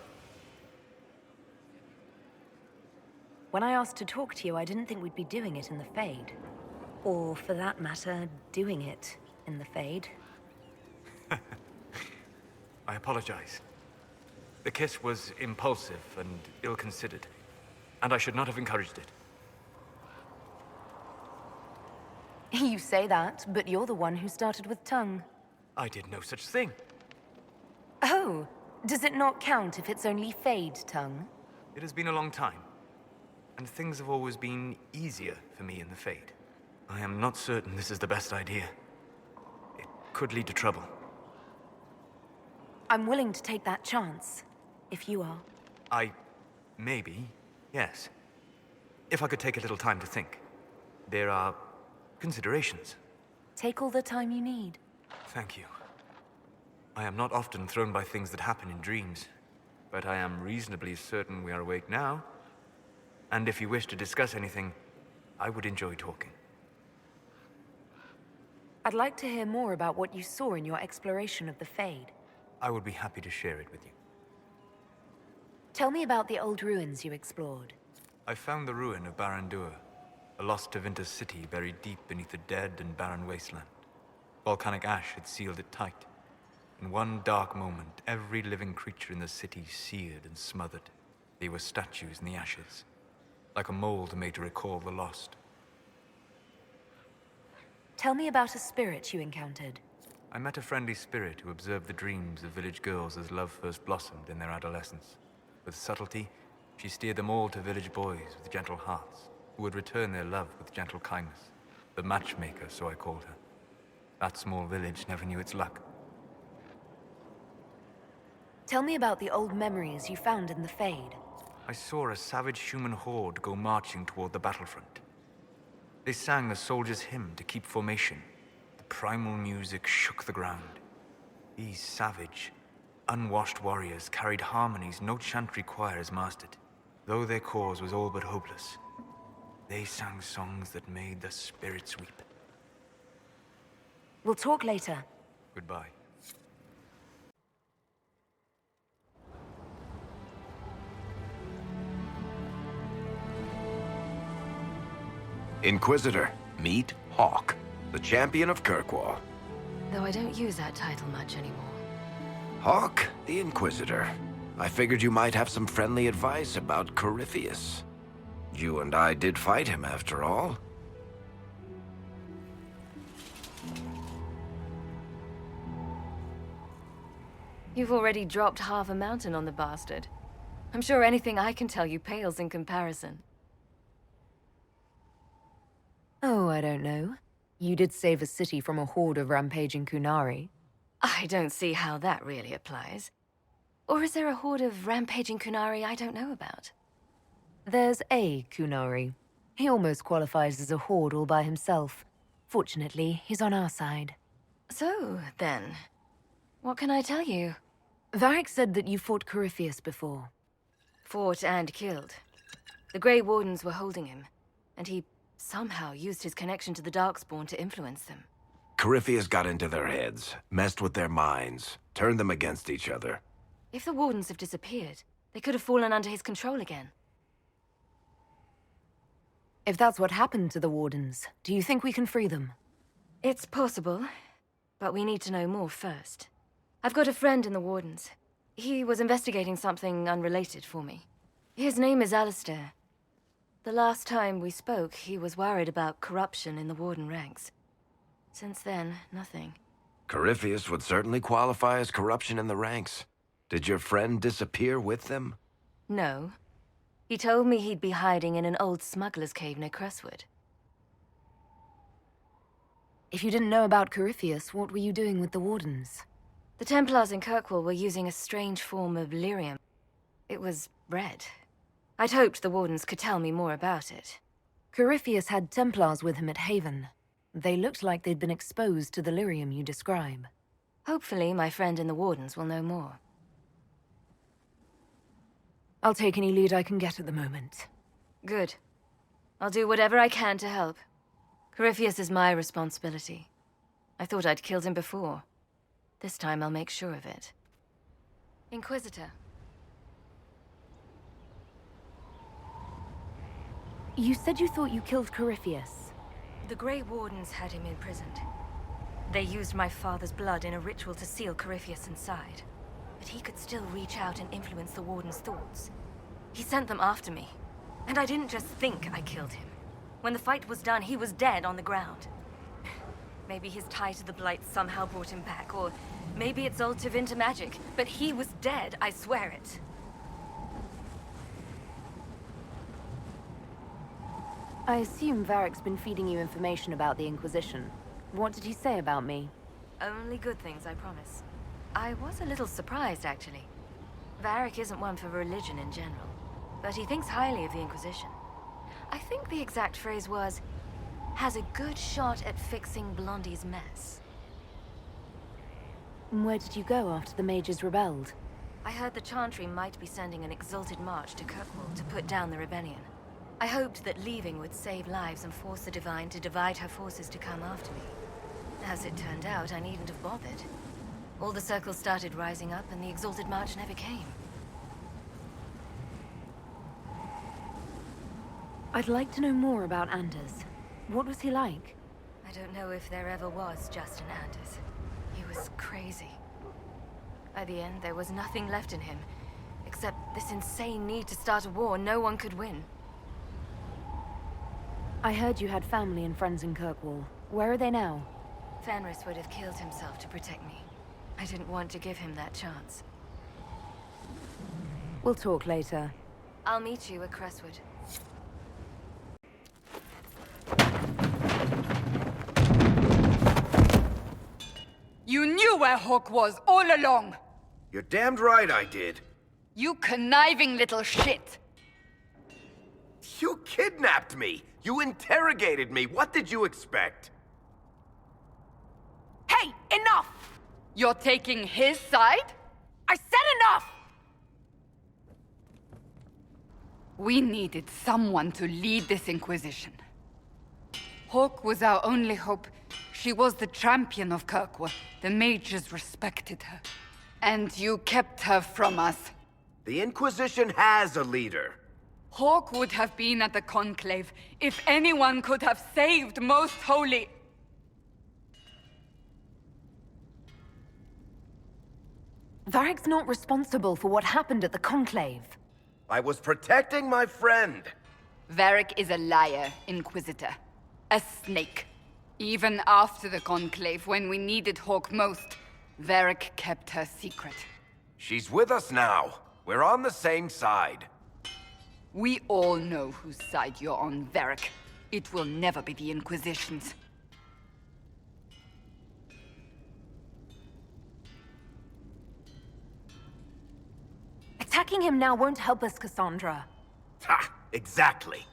When I asked to talk to you, I didn't think we'd be doing it in the Fade. Or, for that matter, doing it in the Fade. I apologize. The kiss was impulsive and ill-considered, and I should not have encouraged it. You say that, but you're the one who started with tongue. I did no such thing. Oh, does it not count if it's only Fade tongue? It has been a long time, and things have always been easier for me in the Fade. I am not certain this is the best idea. It could lead to trouble. I'm willing to take that chance, if you are. Maybe, yes. If I could take a little time to think. There are considerations. Take all the time you need. Thank you. I am not often thrown by things that happen in dreams, but I am reasonably certain we are awake now. And if you wish to discuss anything, I would enjoy talking. I'd like to hear more about what you saw in your exploration of the Fade. I would be happy to share it with you. Tell me about the old ruins you explored. I found the ruin of Barandur, a lost Tevinter city buried deep beneath a dead and barren wasteland. Volcanic ash had sealed it tight. In one dark moment, every living creature in the city seared and smothered. They were statues in the ashes, like a mold made to recall the lost. Tell me about a spirit you encountered. I met a friendly spirit who observed the dreams of village girls as love first blossomed in their adolescence. With subtlety, she steered them all to village boys with gentle hearts, who would return their love with gentle kindness. The matchmaker, so I called her. That small village never knew its luck. Tell me about the old memories you found in the Fade. I saw a savage human horde go marching toward the battlefront. They sang a soldier's hymn to keep formation. The primal music shook the ground. These savage, unwashed warriors carried harmonies no chantry choir has mastered. Though their cause was all but hopeless, they sang songs that made the spirits weep. We'll talk later. Goodbye. Inquisitor, meet Hawk, the champion of Kirkwall. Though I don't use that title much anymore. Hawk, the Inquisitor. I figured you might have some friendly advice about Corypheus. You and I did fight him, after all. You've already dropped half a mountain on the bastard. I'm sure anything I can tell you pales in comparison. Oh, I don't know. You did save a city from a horde of rampaging Kunari. I don't see how that really applies. Or is there a horde of rampaging Kunari I don't know about? There's a Kunari. He almost qualifies as a horde all by himself. Fortunately, he's on our side. So, then, what can I tell you? Varric said that you fought Corypheus before. Fought and killed. The Grey Wardens were holding him, and he somehow used his connection to the Darkspawn to influence them. Corypheus got into their heads, messed with their minds, turned them against each other. If the Wardens have disappeared, they could have fallen under his control again. If that's what happened to the Wardens, do you think we can free them? It's possible, but we need to know more first. I've got a friend in the Wardens. He was investigating something unrelated for me. His name is Alistair. The last time we spoke, he was worried about corruption in the Warden ranks. Since then, nothing. Corypheus would certainly qualify as corruption in the ranks. Did your friend disappear with them? No. He told me he'd be hiding in an old smuggler's cave near Crestwood. If you didn't know about Corypheus, what were you doing with the Wardens? The Templars in Kirkwall were using a strange form of lyrium. It was red. I'd hoped the Wardens could tell me more about it. Corypheus had Templars with him at Haven. They looked like they'd been exposed to the lyrium you describe. Hopefully, my friend in the Wardens will know more. I'll take any lead I can get at the moment. Good. I'll do whatever I can to help. Corypheus is my responsibility. I thought I'd killed him before. This time I'll make sure of it. Inquisitor. You said you thought you killed Corypheus. The Grey Wardens had him imprisoned. They used my father's blood in a ritual to seal Corypheus inside. But he could still reach out and influence the Warden's thoughts. He sent them after me. And I didn't just think I killed him. When the fight was done, he was dead on the ground. Maybe his tie to the Blight somehow brought him back, or maybe it's all Tevinter magic. But he was dead, I swear it. I assume Varric's been feeding you information about the Inquisition. What did he say about me? Only good things, I promise. I was a little surprised, actually. Varric isn't one for religion in general, but he thinks highly of the Inquisition. I think the exact phrase was, has a good shot at fixing Blondie's mess. Where did you go after the mages rebelled? I heard the Chantry might be sending an exalted march to Kirkwall to put down the rebellion. I hoped that leaving would save lives and force the Divine to divide her forces to come after me. As it turned out, I needn't have bothered. All the circles started rising up, and the exalted march never came. I'd like to know more about Anders. What was he like? I don't know if there ever was just an Anders. He was crazy. By the end, there was nothing left in him, except this insane need to start a war no one could win. I heard you had family and friends in Kirkwall. Where are they now? Fenris would have killed himself to protect me. I didn't want to give him that chance. We'll talk later. I'll meet you at Crestwood. You knew where Hawk was all along! You're damned right I did. You conniving little shit! You kidnapped me! You interrogated me! What did you expect? Hey, enough! You're taking his side? I said enough! We needed someone to lead this Inquisition. Hawk was our only hope. She was the champion of Kirkwall. The mages respected her. And you kept her from us. The Inquisition has a leader. Hawk would have been at the Conclave if anyone could have saved Most Holy. Varric's not responsible for what happened at the Conclave. I was protecting my friend. Varric is a liar, Inquisitor. A snake. Even after the Conclave, when we needed Hawk most, Varric kept her secret. She's with us now. We're on the same side. We all know whose side you're on, Varric. It will never be the Inquisition's. Attacking him now won't help us, Cassandra. Ha! Exactly.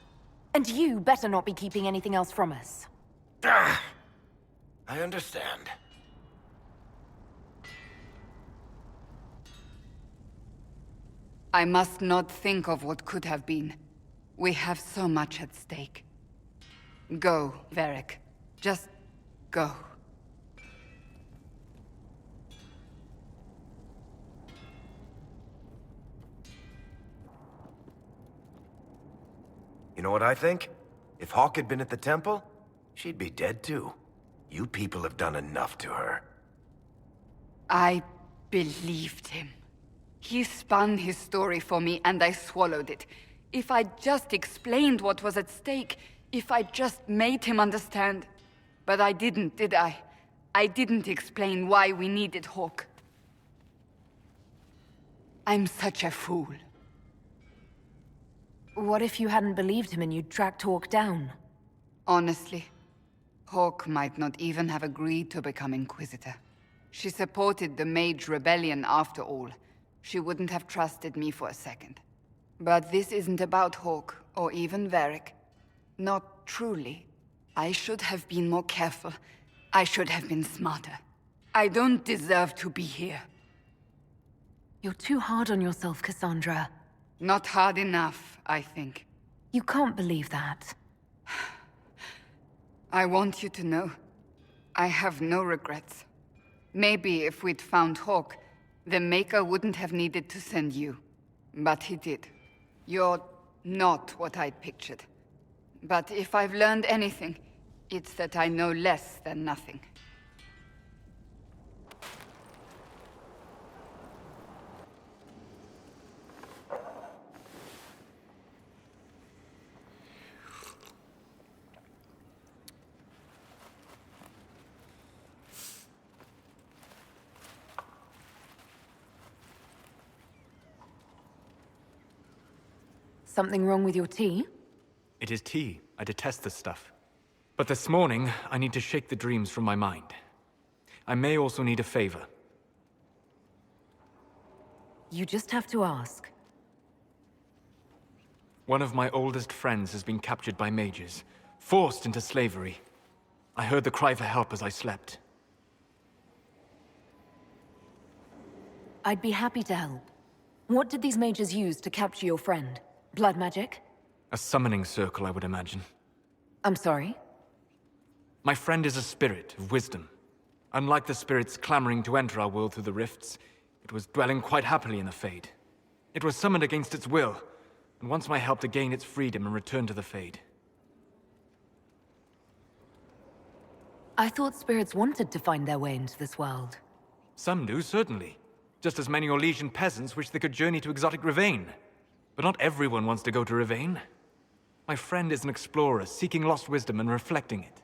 And you better not be keeping anything else from us. I understand. I must not think of what could have been. We have so much at stake. Go, Varric. Just go. You know what I think? If Hawk had been at the temple, she'd be dead too. You people have done enough to her. I believed him. He spun his story for me, and I swallowed it. If I just explained what was at stake, if I just made him understand. But I didn't, did I? I didn't explain why we needed Hawk. I'm such a fool. What if you hadn't believed him and you'd tracked Hawk down? Honestly, Hawk might not even have agreed to become Inquisitor. She supported the Mage Rebellion after all. She wouldn't have trusted me for a second. But this isn't about Hawk, or even Varric. Not truly. I should have been more careful. I should have been smarter. I don't deserve to be here. You're too hard on yourself, Cassandra. Not hard enough, I think. You can't believe that. I want you to know, I have no regrets. Maybe if we'd found Hawk, the Maker wouldn't have needed to send you. But he did. You're not what I'd pictured. But if I've learned anything, It's that I know less than nothing. Something wrong with your tea? It is tea. I detest this stuff. But this morning, I need to shake the dreams from my mind. I may also need a favor. You just have to ask. One of my oldest friends has been captured by mages, forced into slavery. I heard the cry for help as I slept. I'd be happy to help. What did these mages use to capture your friend? Blood magic? A summoning circle, I would imagine. I'm sorry? My friend is a spirit of wisdom. Unlike the spirits clamoring to enter our world through the rifts, it was dwelling quite happily in the Fade. It was summoned against its will, and wants my help to gain its freedom and return to the Fade. I thought spirits wanted to find their way into this world. Some do, certainly. Just as many Orlesian peasants wish they could journey to exotic Rivain. But not everyone wants to go to Rivain. My friend is an explorer, seeking lost wisdom and reflecting it.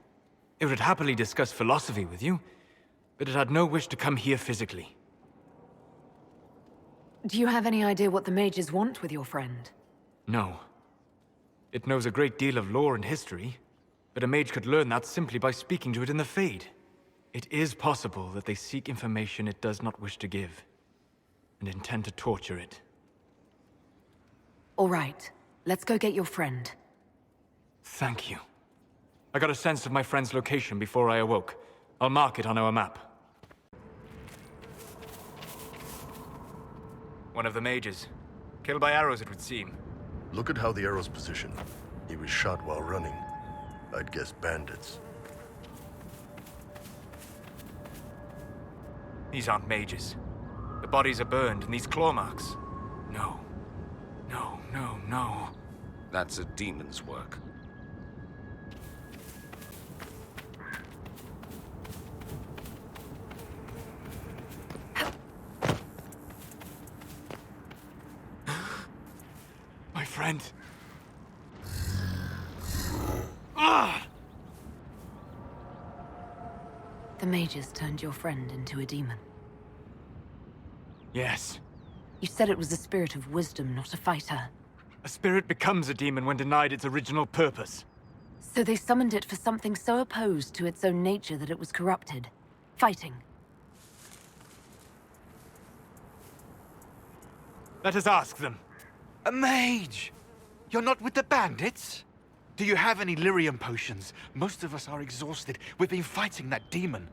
It would happily discuss philosophy with you, but it had no wish to come here physically. Do you have any idea what the mages want with your friend? No. It knows a great deal of lore and history, but a mage could learn that simply by speaking to it in the Fade. It is possible that they seek information it does not wish to give, and intend to torture it. All right, let's go get your friend. Thank you. I got a sense of my friend's location before I awoke. I'll mark it on our map. One of the mages. Killed by arrows, it would seem. Look at how the arrow's positioned. He was shot while running. I'd guess bandits. These aren't mages. The bodies are burned, and these claw marks. No. No, no, no. That's a demon's work. My friend. Ah! The mages turned your friend into a demon. Yes. You said it was a spirit of wisdom, not a fighter. A spirit becomes a demon when denied its original purpose. So they summoned it for something so opposed to its own nature that it was corrupted. Fighting. Let us ask them. A mage! You're not with the bandits? Do you have any lyrium potions? Most of us are exhausted. We've been fighting that demon.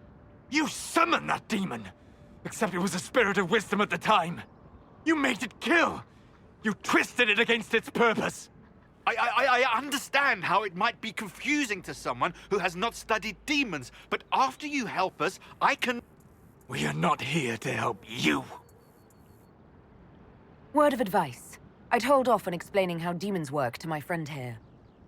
You summoned that demon! Except it was a spirit of wisdom at the time. You made it kill! You twisted it against its purpose! I understand how it might be confusing to someone who has not studied demons, but after you help us, I can... We are not here to help you. Word of advice. I'd hold off on explaining how demons work to my friend here.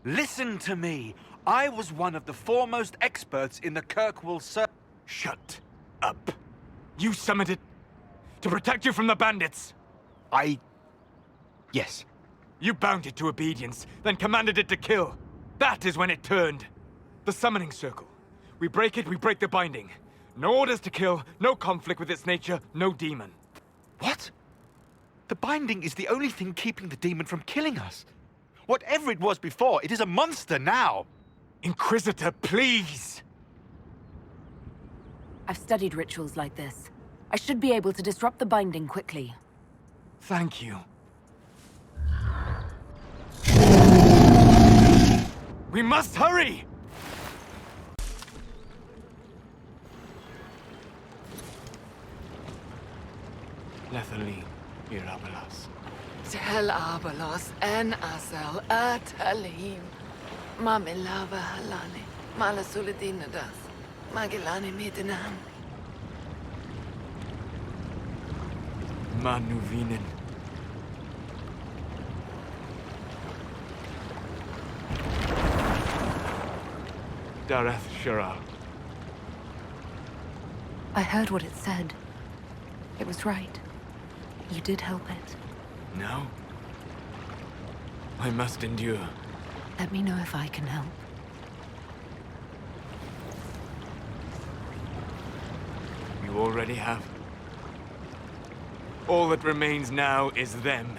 Listen to me. I was one of the foremost experts in the Kirkwall Circle. Shut up. You summoned it to protect you from the bandits. Yes. You bound it to obedience, then commanded it to kill. That is when it turned. The summoning circle. We break it, we break the binding. No orders to kill, no conflict with its nature, no demon. What? The binding is the only thing keeping the demon from killing us. Whatever it was before, it is a monster now. Inquisitor, please! I've studied rituals like this. I should be able to disrupt the binding quickly. Thank you. We must hurry! Lethaline, Irabelas. Tel Abalos en Asel Atalim. Mamilava Halani. Malasuladinadas. Magilani Midinam. Manuvinen. Shareth Shiral. I heard what it said. It was right. You did help it. No? I must endure. Let me know if I can help. You already have. All that remains now is them.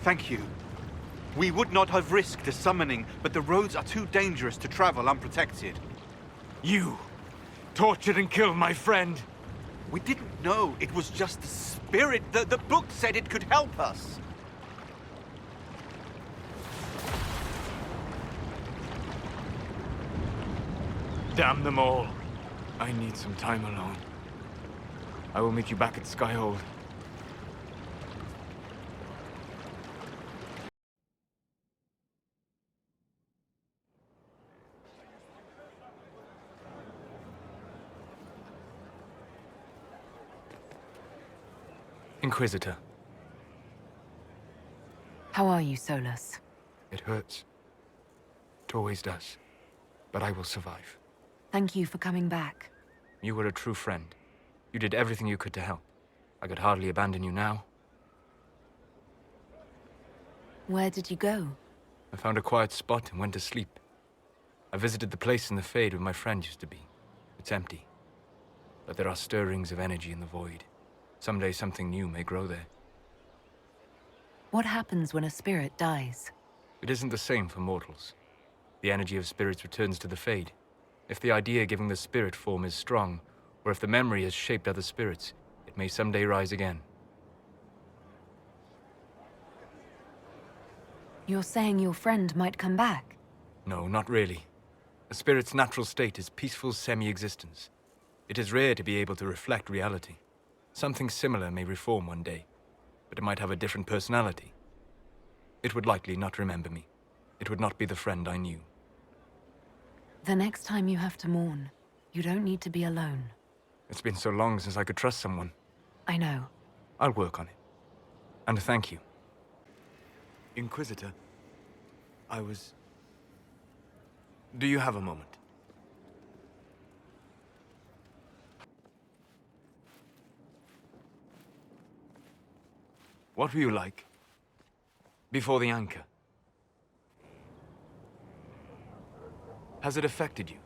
Thank you. We would not have risked a summoning, but the roads are too dangerous to travel unprotected. You tortured and killed my friend. We didn't know it was just a spirit. The book said it could help us. Damn them all. I need some time alone. I will meet you back at Skyhold. Inquisitor. How are you, Solus? It hurts. It always does. But I will survive. Thank you for coming back. You were a true friend. You did everything you could to help. I could hardly abandon you now. Where did you go? I found a quiet spot and went to sleep. I visited the place in the Fade where my friend used to be. It's empty. But there are stirrings of energy in the void. Someday something new may grow there. What happens when a spirit dies? It isn't the same for mortals. The energy of spirits returns to the Fade. If the idea giving the spirit form is strong, or if the memory has shaped other spirits, it may someday rise again. You're saying your friend might come back? No, not really. A spirit's natural state is peaceful semi-existence. It is rare to be able to reflect reality. Something similar may reform one day, but it might have a different personality. It would likely not remember me. It would not be the friend I knew. The next time you have to mourn, you don't need to be alone. It's been so long since I could trust someone. I know. I'll work on it. And thank you. Inquisitor, Do you have a moment? What were you like before the anchor? Has it affected you?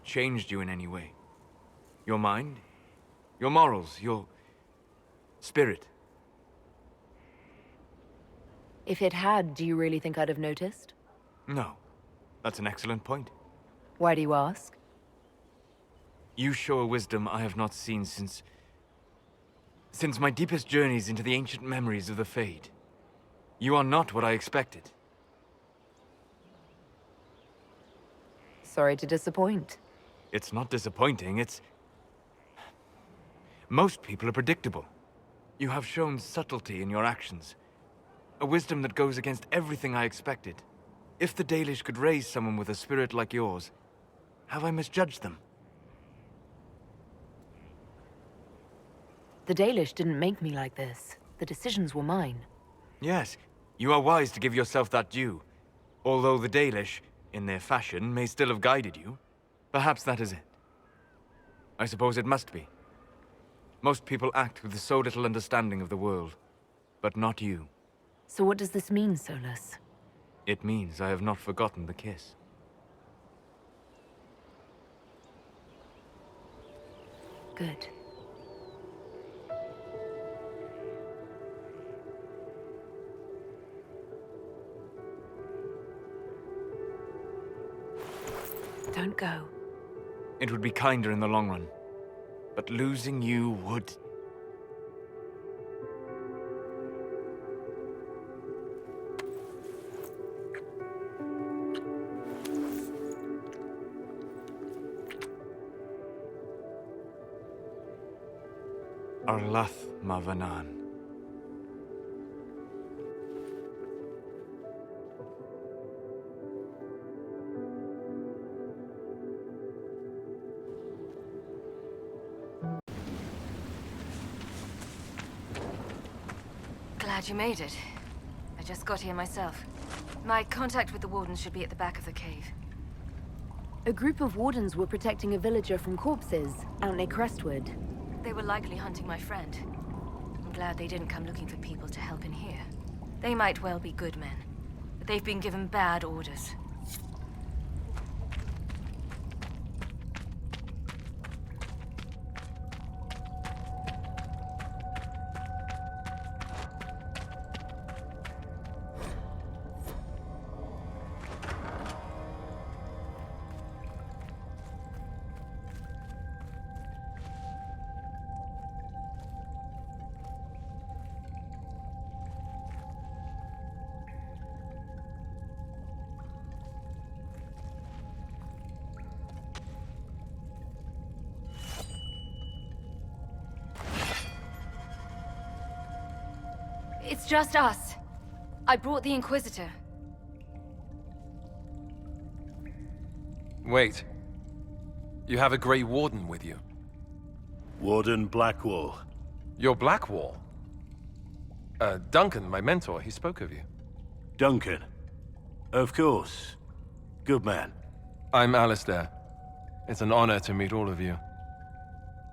Changed you in any way? Your mind? Your morals? Your spirit? If it had, do you really think I'd have noticed? No. That's an excellent point. Why do you ask? You show a wisdom I have not seen since my deepest journeys into the ancient memories of the Fade. You are not what I expected. Sorry to disappoint. It's not disappointing, it's... Most people are predictable. You have shown subtlety in your actions. A wisdom that goes against everything I expected. If the Dalish could raise someone with a spirit like yours, have I misjudged them? The Dalish didn't make me like this. The decisions were mine. Yes, you are wise to give yourself that due. Although the Dalish, in their fashion, may still have guided you. Perhaps that is it. I suppose it must be. Most people act with so little understanding of the world, but not you. So what does this mean, Solus? It means I have not forgotten the kiss. Good. Don't go. It would be kinder in the long run. But losing you would... Arlath Mavanan. Glad you made it. I just got here myself. My contact with the Wardens should be at the back of the cave. A group of wardens were protecting a villager from corpses out near Crestwood. They were likely hunting my friend. I'm glad they didn't come looking for people to help in here. They might well be good men, but they've been given bad orders. It's just us. I brought the Inquisitor. Wait. You have a Grey Warden with you? Warden Blackwall. You're Blackwall? Duncan, my mentor, he spoke of you. Duncan. Of course. Good man. I'm Alistair. It's an honor to meet all of you.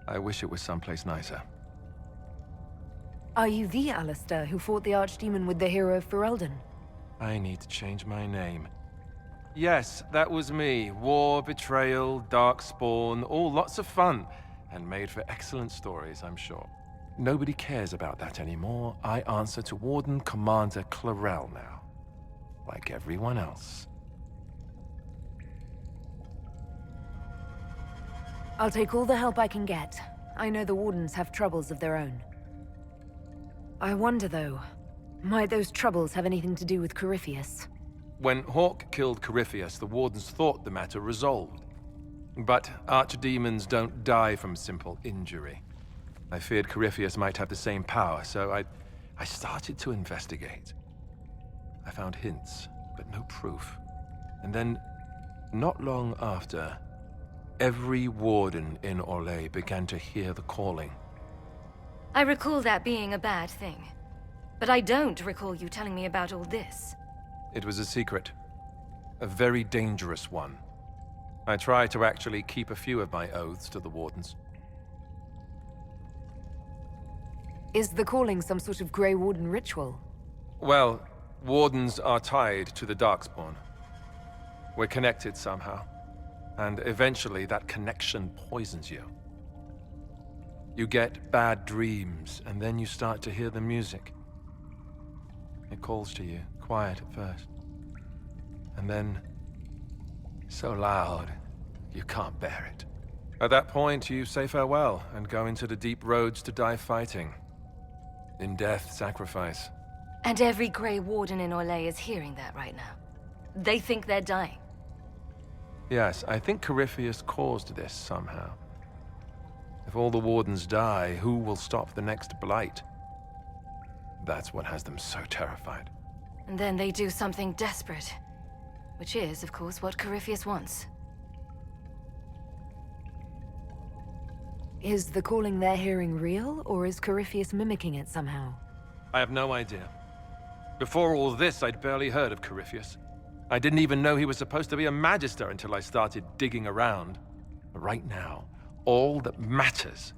I wish it was someplace nicer. Are you the Alistair who fought the Archdemon with the hero of Ferelden? I need to change my name. Yes, that was me. War, betrayal, darkspawn, all lots of fun. And made for excellent stories, I'm sure. Nobody cares about that anymore. I answer to Warden Commander Clarel now. Like everyone else. I'll take all the help I can get. I know the Wardens have troubles of their own. I wonder, though, might those troubles have anything to do with Corypheus? When Hawke killed Corypheus, the Wardens thought the matter resolved. But archdemons don't die from simple injury. I feared Corypheus might have the same power, so I started to investigate. I found hints, but no proof. And then, not long after, every warden in Orlais began to hear the calling. I recall that being a bad thing. But I don't recall you telling me about all this. It was a secret. A very dangerous one. I try to actually keep a few of my oaths to the Wardens. Is the calling some sort of Grey Warden ritual? Well, Wardens are tied to the Darkspawn. We're connected somehow. And eventually that connection poisons you. You get bad dreams, and then you start to hear the music. It calls to you, quiet at first. And then, so loud, you can't bear it. At that point, you say farewell, and go into the deep roads to die fighting. In death, sacrifice. And every Grey Warden in Orlais is hearing that right now. They think they're dying. Yes, I think Corypheus caused this somehow. If all the Wardens die, who will stop the next Blight? That's what has them so terrified. And then they do something desperate. Which is, of course, what Corypheus wants. Is the calling they're hearing real, or is Corypheus mimicking it somehow? I have no idea. Before all this, I'd barely heard of Corypheus. I didn't even know he was supposed to be a Magister until I started digging around. But right now, all that matters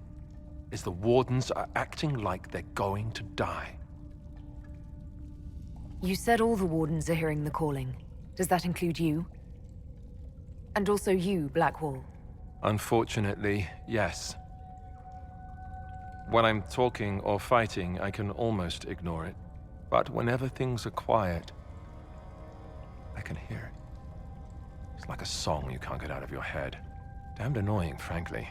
is the Wardens are acting like they're going to die. You said all the Wardens are hearing the calling. Does that include you? And also you, Blackwall? Unfortunately, yes. When I'm talking or fighting, I can almost ignore it. But whenever things are quiet, I can hear it. It's like a song you can't get out of your head. Damned annoying, frankly.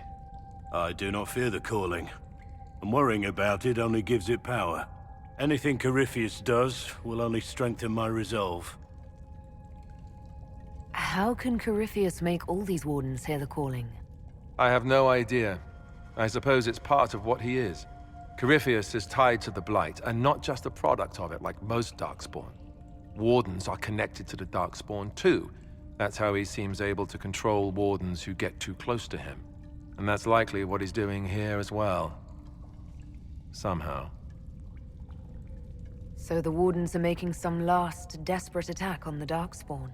I do not fear the calling. And worrying about it only gives it power. Anything Corypheus does will only strengthen my resolve. How can Corypheus make all these Wardens hear the calling? I have no idea. I suppose it's part of what he is. Corypheus is tied to the Blight, and not just a product of it like most Darkspawn. Wardens are connected to the Darkspawn too. That's how he seems able to control Wardens who get too close to him. And that's likely what he's doing here as well. Somehow. So the Wardens are making some last, desperate attack on the Darkspawn.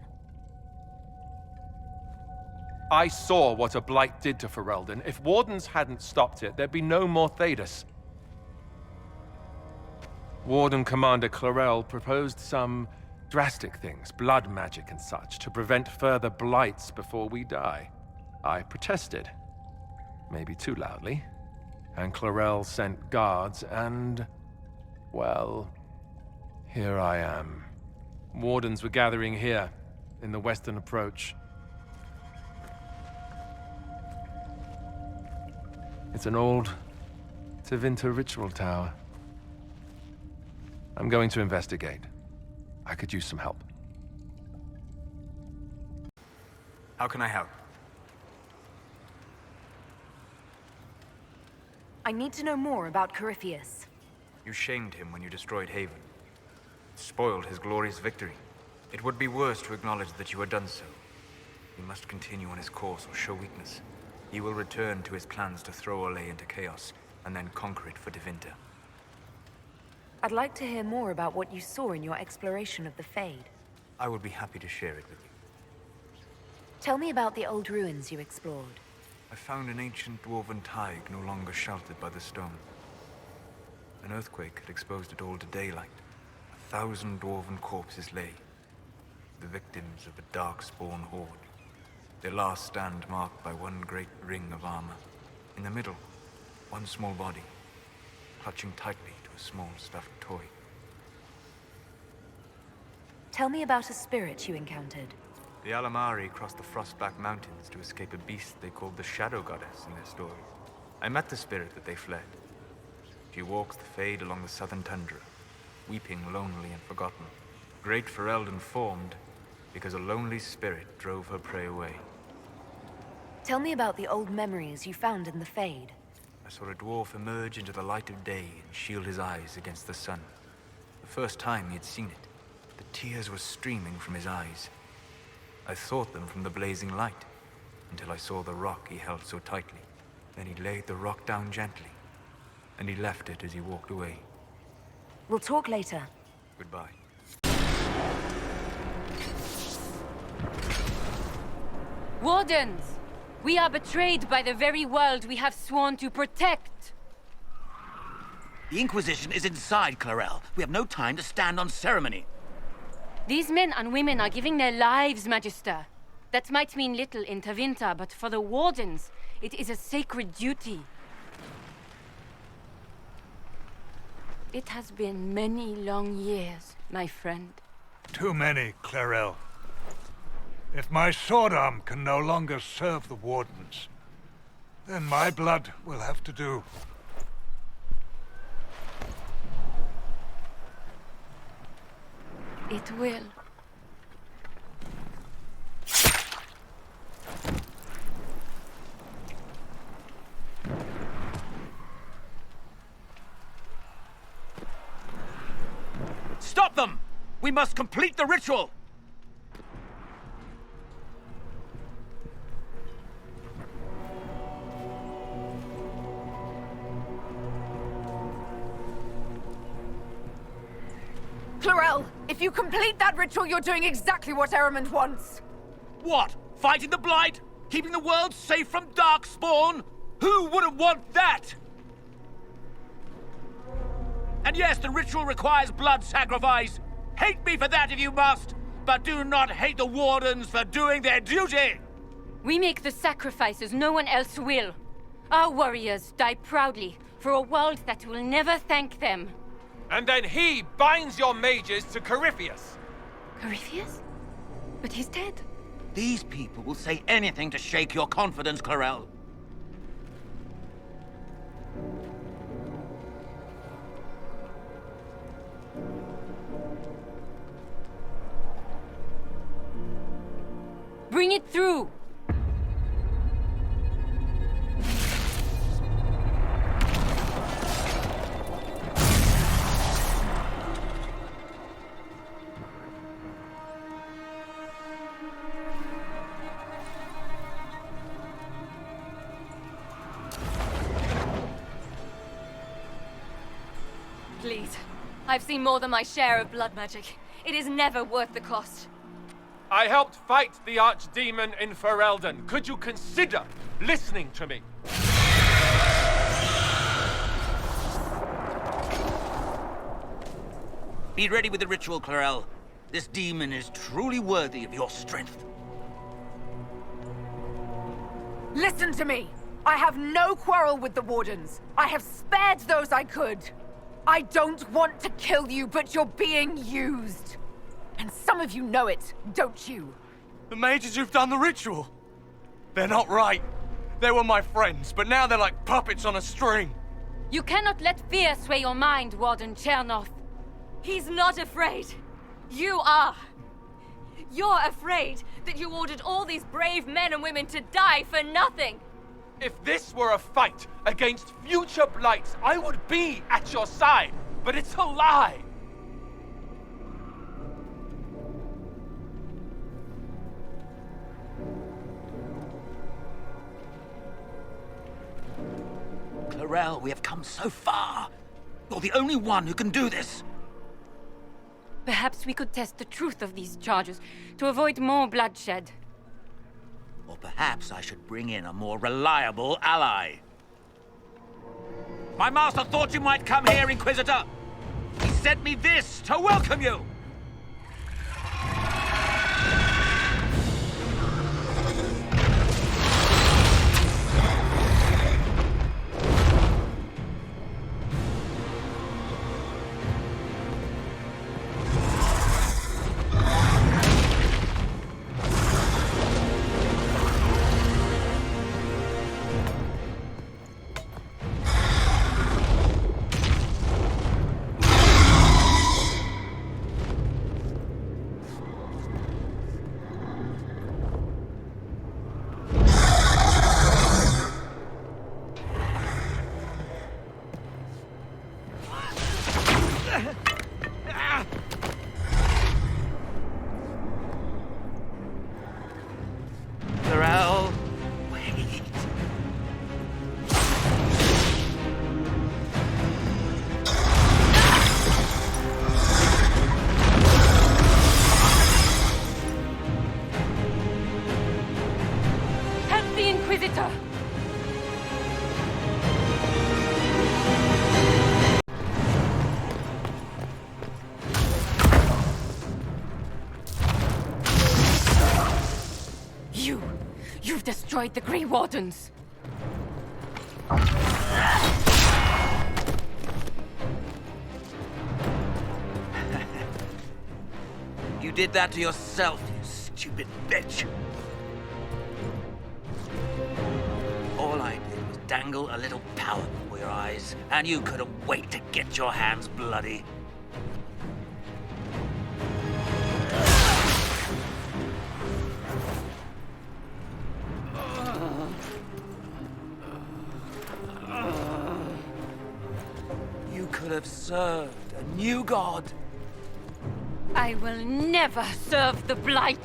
I saw what a blight did to Ferelden. If Wardens hadn't stopped it, there'd be no more Thedas. Warden Commander Clarel proposed some drastic things, blood magic and such, to prevent further blights before we die. I protested. Maybe too loudly. And Clarel sent guards and... well, here I am. Wardens were gathering here, in the western approach. It's an old Tevinter ritual tower. I'm going to investigate. I could use some help. How can I help? I need to know more about Corypheus. You shamed him when you destroyed Haven. Spoiled his glorious victory. It would be worse to acknowledge that you had done so. He must continue on his course or show weakness. He will return to his plans to throw Olay into chaos, and then conquer it for Tevinter. I'd like to hear more about what you saw in your exploration of the Fade. I would be happy to share it with you. Tell me about the old ruins you explored. I found an ancient dwarven thaig no longer sheltered by the stone. An earthquake had exposed it all to daylight. 1,000 dwarven corpses lay, the victims of a darkspawn horde. Their last stand marked by one great ring of armor. In the middle, one small body, clutching tightly to a small stuffed toy. Tell me about a spirit you encountered. The Alamari crossed the Frostback Mountains to escape a beast they called the Shadow Goddess in their stories. I met the spirit that they fled. She walks the Fade along the southern tundra, weeping lonely and forgotten. Great Ferelden formed because a lonely spirit drove her prey away. Tell me about the old memories you found in the Fade. I saw a dwarf emerge into the light of day and shield his eyes against the sun. The first time he had seen it, the tears were streaming from his eyes. I thought them from the blazing light, until I saw the rock he held so tightly. Then he laid the rock down gently, and he left it as he walked away. We'll talk later. Goodbye. Wardens! We are betrayed by the very world we have sworn to protect! The Inquisition is inside, Clarel. We have no time to stand on ceremony. These men and women are giving their lives, Magister. That might mean little in Tevinter, but for the Wardens, it is a sacred duty. It has been many long years, my friend. Too many, Clarel. If my sword arm can no longer serve the Wardens, then my blood will have to do. It will. Stop them! We must complete the ritual! Clarel, if you complete that ritual, you're doing exactly what Ehrman wants. What? Fighting the Blight? Keeping the world safe from Darkspawn? Who wouldn't want that? And yes, the ritual requires blood sacrifice. Hate me for that if you must, but do not hate the Wardens for doing their duty! We make the sacrifices no one else will. Our warriors die proudly for a world that will never thank them. And then he binds your mages to Corypheus. Corypheus? But he's dead. These people will say anything to shake your confidence, Clarel. Bring it through! Please. I've seen more than my share of blood magic. It is never worth the cost. I helped fight the archdemon in Ferelden. Could you consider listening to me? Be ready with the ritual, Clarel. This demon is truly worthy of your strength. Listen to me! I have no quarrel with the Wardens. I have spared those I could. I don't want to kill you, but you're being used. And some of you know it, don't you? The mages who've done the ritual. They're not right. They were my friends, but now they're like puppets on a string. You cannot let fear sway your mind, Warden Chernoff. He's not afraid. You are. You're afraid that you ordered all these brave men and women to die for nothing. If this were a fight against future blights, I would be at your side. But it's a lie. Clarel, we have come so far. You're the only one who can do this. Perhaps we could test the truth of these charges to avoid more bloodshed. Or perhaps I should bring in a more reliable ally. My master thought you might come here, Inquisitor. He sent me this to welcome you. Clarel, wait. Help the Inquisitor! You've destroyed the Grey Wardens! You did that to yourself, you stupid bitch. All I did was dangle a little power before your eyes, and you couldn't wait to get your hands bloody. You could have served a new god. I will never serve the Blight!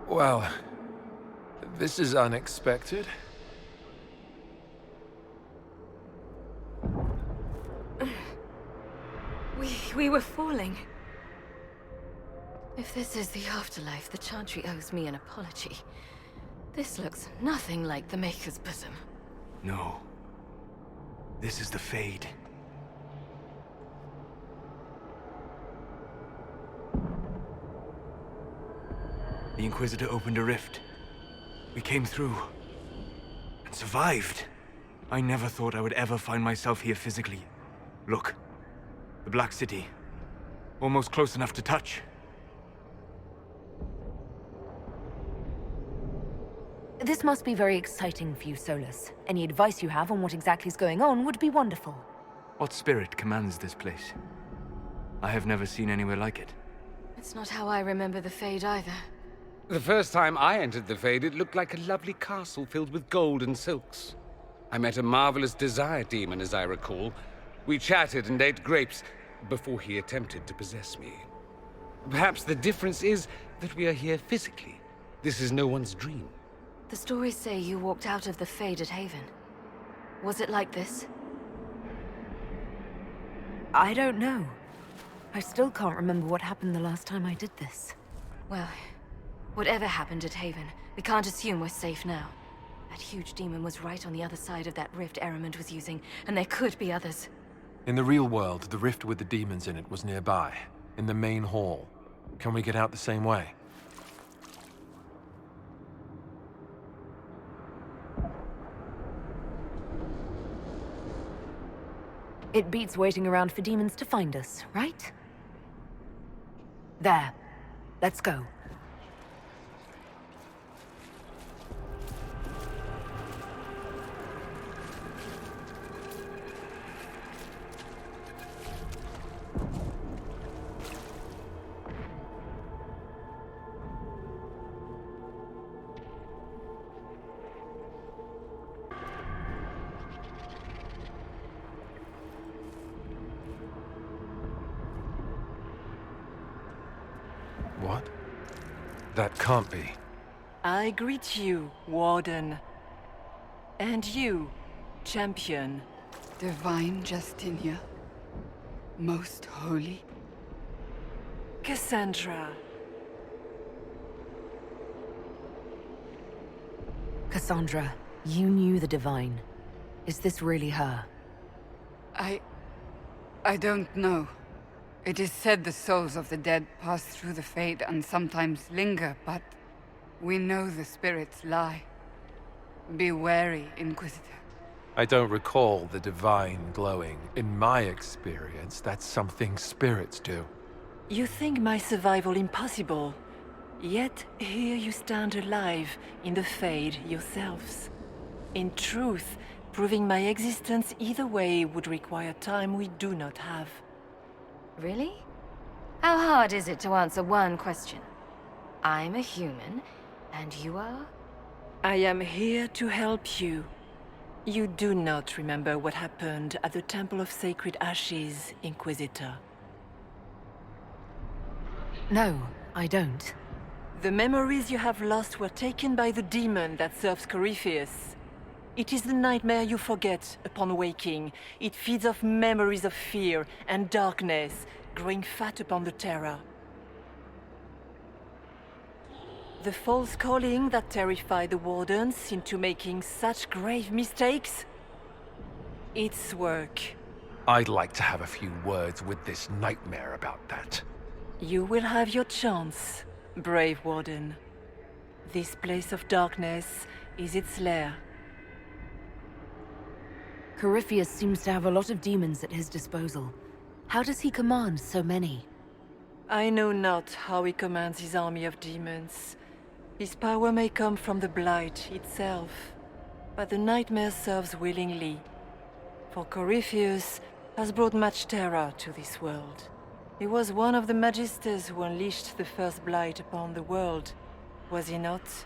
Well, this is unexpected. We were falling. If this is the afterlife, the Chantry owes me an apology. This looks nothing like the Maker's bosom. No. This is the Fade. The Inquisitor opened a rift. We came through. And survived. I never thought I would ever find myself here physically. Look. The Black City. Almost close enough to touch. This must be very exciting for you, Solus. Any advice you have on what exactly is going on would be wonderful. What spirit commands this place? I have never seen anywhere like it. It's not how I remember the Fade either. The first time I entered the Fade, it looked like a lovely castle filled with gold and silks. I met a marvelous desire demon, as I recall. We chatted and ate grapes before he attempted to possess me. Perhaps the difference is that we are here physically. This is no one's dream. The stories say you walked out of the Fade at Haven. Was it like this? I don't know. I still can't remember what happened the last time I did this. Well, whatever happened at Haven, we can't assume we're safe now. That huge demon was right on the other side of that rift Eramond was using, and there could be others. In the real world, the rift with the demons in it was nearby, in the main hall. Can we get out the same way? It beats waiting around for demons to find us, right? There. Let's go. What? That can't be. I greet you, Warden. And you, Champion. Divine Justinia. Most holy. Cassandra. Cassandra, you knew the Divine. Is this really her? I don't know. It is said the souls of the dead pass through the Fade and sometimes linger, but we know the spirits lie. Be wary, Inquisitor. I don't recall the divine glowing. In my experience, that's something spirits do. You think my survival impossible, yet here you stand alive in the Fade yourselves. In truth, proving my existence either way would require time we do not have. Really? How hard is it to answer one question? I'm a human, and you are? I am here to help you. You do not remember what happened at the Temple of Sacred Ashes, Inquisitor. No, I don't. The memories you have lost were taken by the demon that serves Corypheus. It is the nightmare you forget upon waking. It feeds off memories of fear and darkness, growing fat upon the terror. The false calling that terrified the Wardens into making such grave mistakes? Its work. I'd like to have a few words with this nightmare about that. You will have your chance, brave Warden. This place of darkness is its lair. Corypheus seems to have a lot of demons at his disposal. How does he command so many? I know not how he commands his army of demons. His power may come from the Blight itself, but the nightmare serves willingly. For Corypheus has brought much terror to this world. He was one of the Magisters who unleashed the first Blight upon the world, was he not?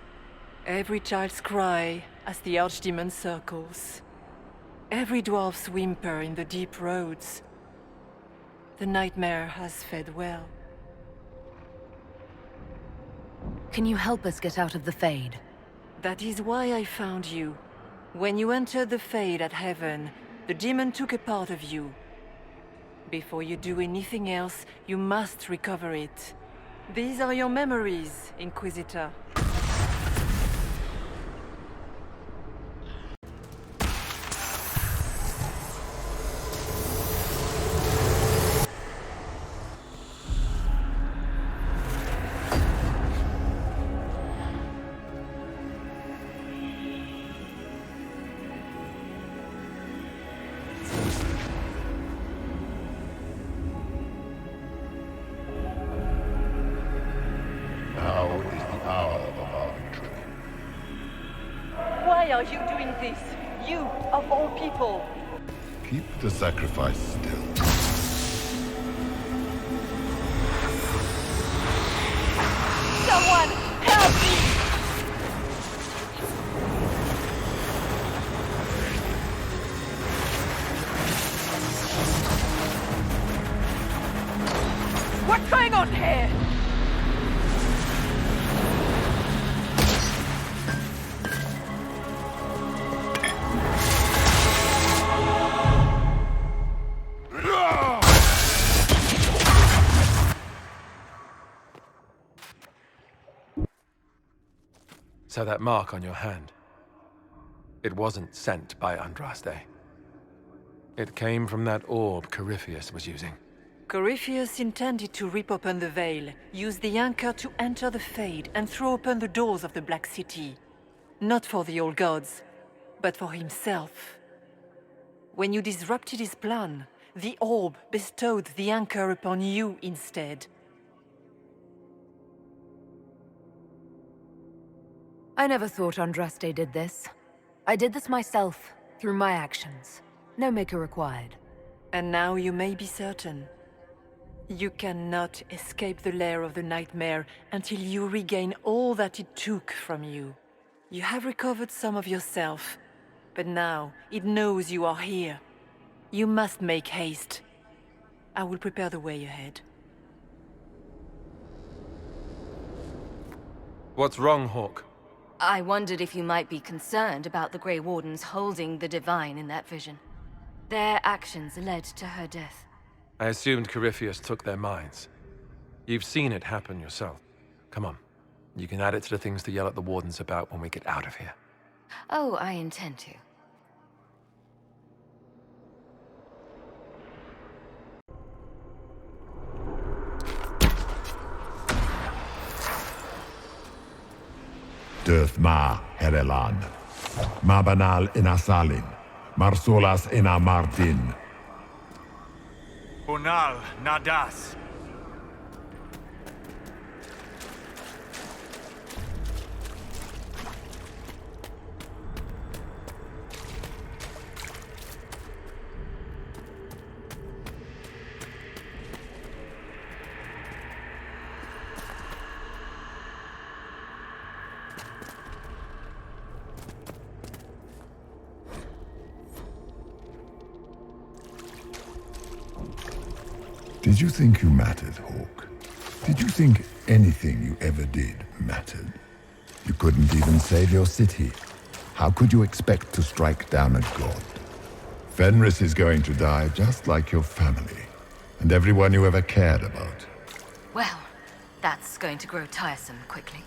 Every child's cry as the Archdemon circles. Every dwarf's whimper in the deep roads. The nightmare has fed well. Can you help us get out of the Fade? That is why I found you. When you entered the Fade at Heaven, the demon took a part of you. Before you do anything else, you must recover it. These are your memories, Inquisitor. Why are you doing this? You, of all people! Keep the sacrifice still. Someone, help me! What's going on here? So that mark on your hand, it wasn't sent by Andraste. It came from that orb Corypheus was using. Corypheus intended to rip open the veil, use the anchor to enter the Fade, and throw open the doors of the Black City. Not for the old gods, but for himself. When you disrupted his plan, the orb bestowed the anchor upon you instead. I never thought Andraste did this. I did this myself, through my actions. No maker required. And now you may be certain. You cannot escape the lair of the nightmare until you regain all that it took from you. You have recovered some of yourself, but now it knows you are here. You must make haste. I will prepare the way ahead. What's wrong, Hawk? I wondered if you might be concerned about the Grey Wardens holding the Divine in that vision. Their actions led to her death. I assumed Corypheus took their minds. You've seen it happen yourself. Come on. You can add it to the things to yell at the Wardens about when we get out of here. Oh, I intend to. Döth ma Herelan. Mabanal inasalin. Marsolas ina Martin. Bonal Nadas. Did you think you mattered, Hawk? Did you think anything you ever did mattered? You couldn't even save your city. How could you expect to strike down a god? Fenris is going to die just like your family, and everyone you ever cared about. Well, that's going to grow tiresome quickly.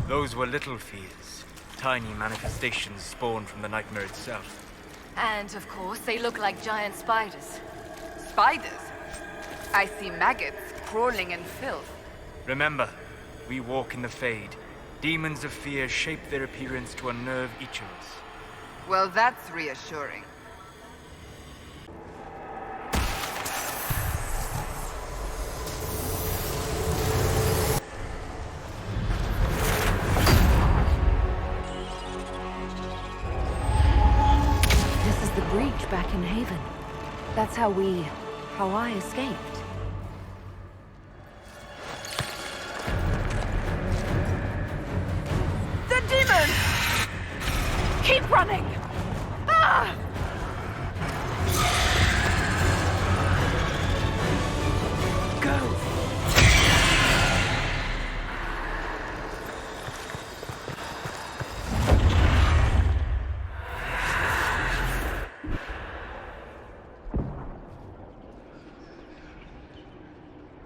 Those were little fears. Tiny manifestations spawned from the nightmare itself. And, of course, they look like giant spiders. Spiders? I see maggots crawling in filth. Remember, we walk in the Fade. Demons of fear shape their appearance to unnerve each of us. Well, that's reassuring. Breach back in Haven. That's how I escaped. The demon! Keep running! Ah! Go!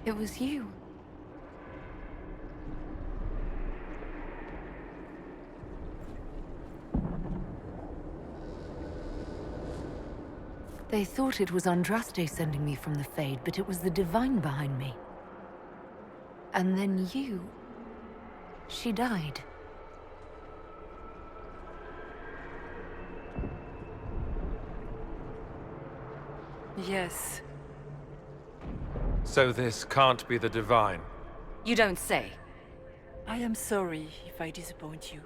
It was you. They thought it was Andraste sending me from the Fade, but it was the Divine behind me. And then you... She died. Yes. So this can't be the Divine. You don't say. I am sorry if I disappoint you.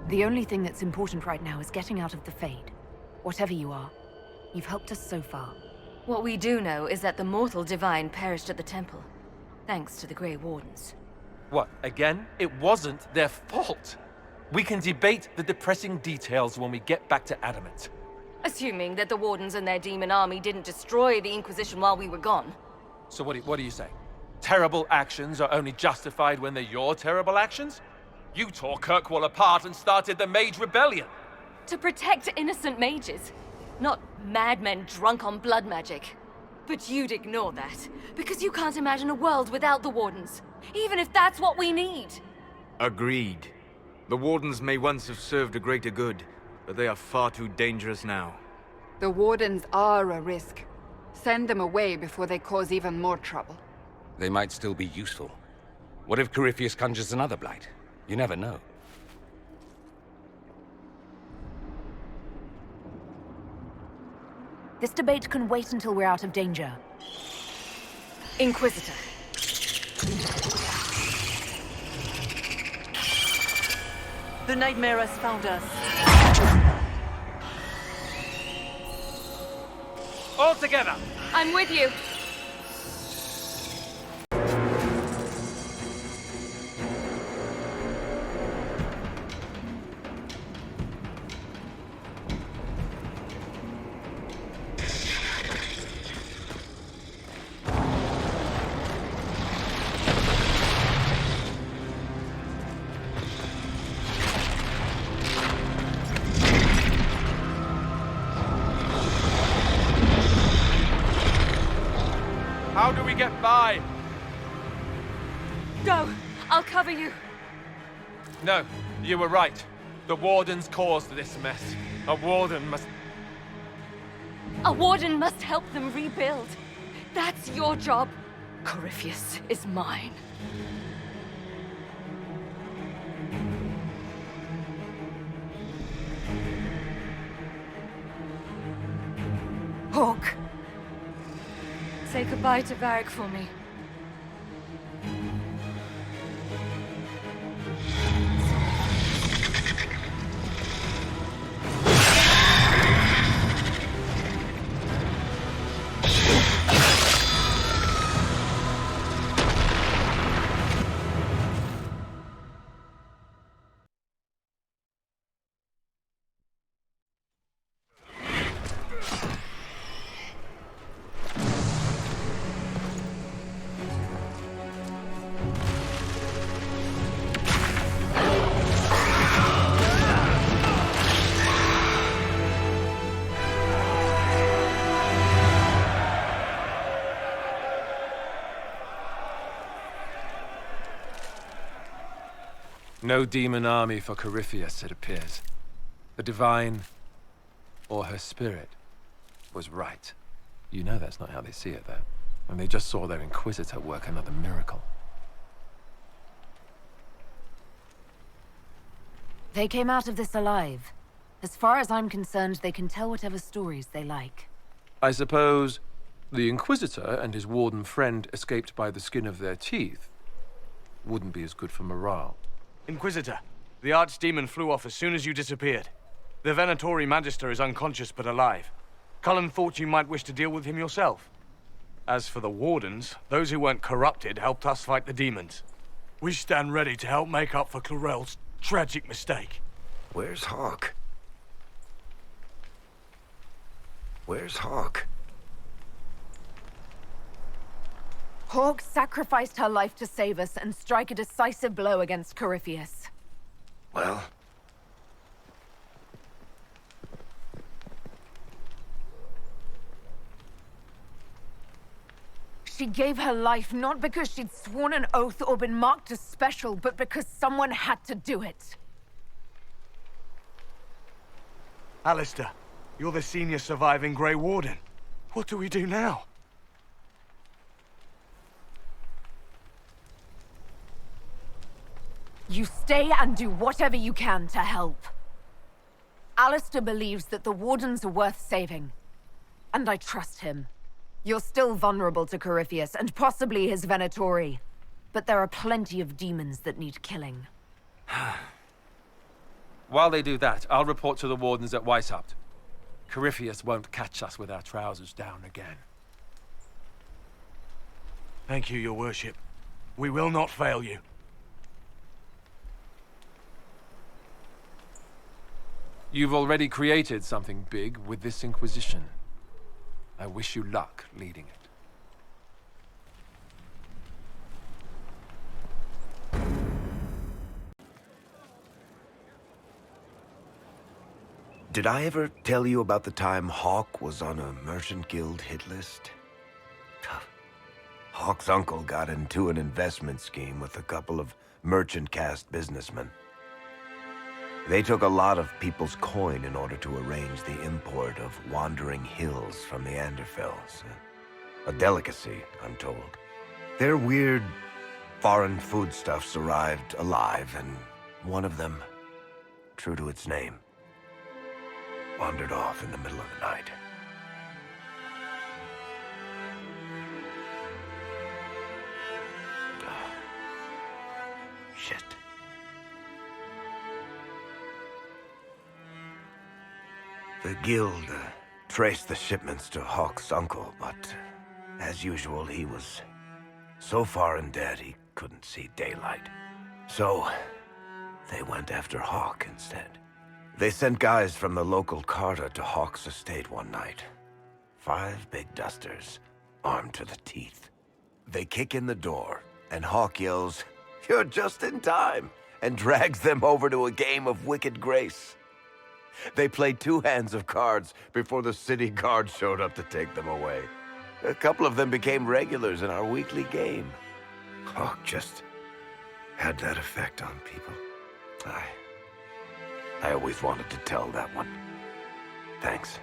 The only thing that's important right now is getting out of the Fade. Whatever you are, you've helped us so far. What we do know is that the mortal divine perished at the temple, thanks to the Grey Wardens. What, again? It wasn't their fault. We can debate the depressing details when we get back to Adamant. Assuming that the Wardens and their demon army didn't destroy the Inquisition while we were gone. So what do you say? Terrible actions are only justified when they're your terrible actions? You tore Kirkwall apart and started the Mage Rebellion. To protect innocent mages, not madmen drunk on blood magic. But you'd ignore that, because you can't imagine a world without the Wardens, even if that's what we need. Agreed. The Wardens may once have served a greater good, but they are far too dangerous now. The Wardens are a risk. Send them away before they cause even more trouble. They might still be useful. What if Corypheus conjures another blight? You never know. This debate can wait until we're out of danger. Inquisitor. The Nightmare has found us. All together! I'm with you. How do we get by? Go! I'll cover you. No, you were right. The Wardens caused this mess. A Warden must... A Warden must help them rebuild. That's your job. Corypheus is mine. Hawk. Say goodbye to Varric for me. No demon army for Corypheus, it appears. The Divine, or her spirit, was right. You know that's not how they see it, though. And they just saw their Inquisitor work another miracle. They came out of this alive. As far as I'm concerned, they can tell whatever stories they like. I suppose The Inquisitor and his warden friend escaped by the skin of their teeth. Wouldn't be as good for morale. Inquisitor, the Archdemon flew off as soon as you disappeared. The Venatori Magister is unconscious but alive. Cullen thought you might wish to deal with him yourself. As for the Wardens, those who weren't corrupted helped us fight the demons. We stand ready to help make up for Clarel's tragic mistake. Where's Hawk? Where's Hawk? Hawk sacrificed her life to save us and strike a decisive blow against Corypheus. Well? She gave her life not because she'd sworn an oath or been marked as special, but because someone had to do it. Alistair, you're the senior surviving Grey Warden. What do we do now? You stay and do whatever you can to help. Alistair believes that the Wardens are worth saving, and I trust him. You're still vulnerable to Corypheus, and possibly his Venatori, but there are plenty of demons that need killing. While they do that, I'll report to the Wardens at Weishaupt. Corypheus won't catch us with our trousers down again. Thank you, your worship. We will not fail you. You've already created something big with this Inquisition. I wish you luck leading it. Did I ever tell you about the time Hawk was on a Merchant Guild hit list? Hawk's uncle got into an investment scheme with a couple of merchant caste businessmen. They took a lot of people's coin in order to arrange the import of wandering hills from the Anderfells. A delicacy, I'm told. Their weird, foreign foodstuffs arrived alive, and one of them, true to its name, wandered off in the middle of the night. Shit. The guild traced the shipments to Hawk's uncle, but as usual, he was so far in debt he couldn't see daylight. So they went after Hawk instead. They sent guys from the local carter to Hawk's estate one night. 5 big dusters, armed to the teeth. They kick in the door, and Hawk yells, "You're just in time," and drags them over to a game of Wicked Grace. They played 2 hands of cards before the city guard showed up to take them away. A couple of them became regulars in our weekly game. Hawk just had that effect on people. I always wanted to tell that one. Thanks.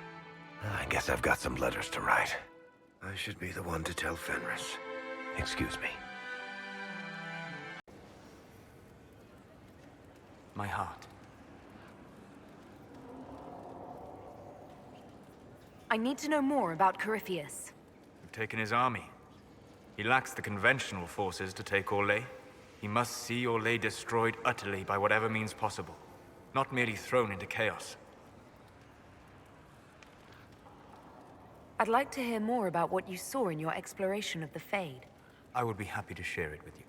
I guess I've got some letters to write. I should be the one to tell Fenris. Excuse me. My heart. I need to know more about Corypheus. We've taken his army. He lacks the conventional forces to take Orlais. He must see Orlais destroyed utterly by whatever means possible, not merely thrown into chaos. I'd like to hear more about what you saw in your exploration of the Fade. I would be happy to share it with you.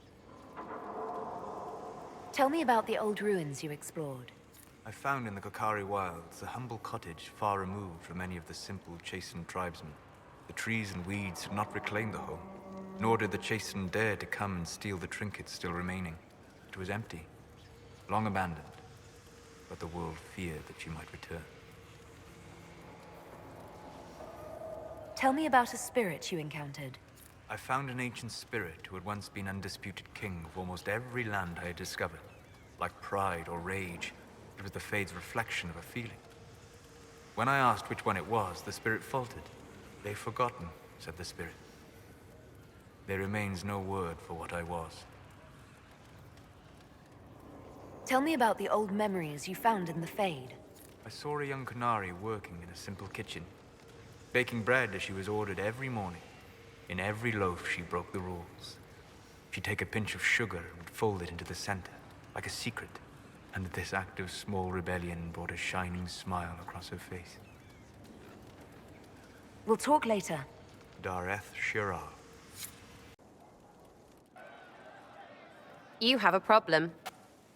Tell me about the old ruins you explored. I found in the Kokari wilds a humble cottage far removed from any of the simple, chastened tribesmen. The trees and weeds had not reclaimed the home, nor did the chastened dare to come and steal the trinkets still remaining. It was empty, long abandoned, but the world feared that she might return. Tell me about a spirit you encountered. I found an ancient spirit who had once been undisputed king of almost every land I had discovered. Like pride or rage, it was the Fade's reflection of a feeling. When I asked which one it was, the spirit faltered. "They've forgotten," said the spirit. "There remains no word for what I was." Tell me about the old memories you found in the Fade. I saw a young Qunari working in a simple kitchen, baking bread as she was ordered every morning. In every loaf, she broke the rules. She'd take a pinch of sugar and fold it into the center, like a secret. And this act of small rebellion brought a shining smile across her face. We'll talk later. Dareth Shirar. You have a problem.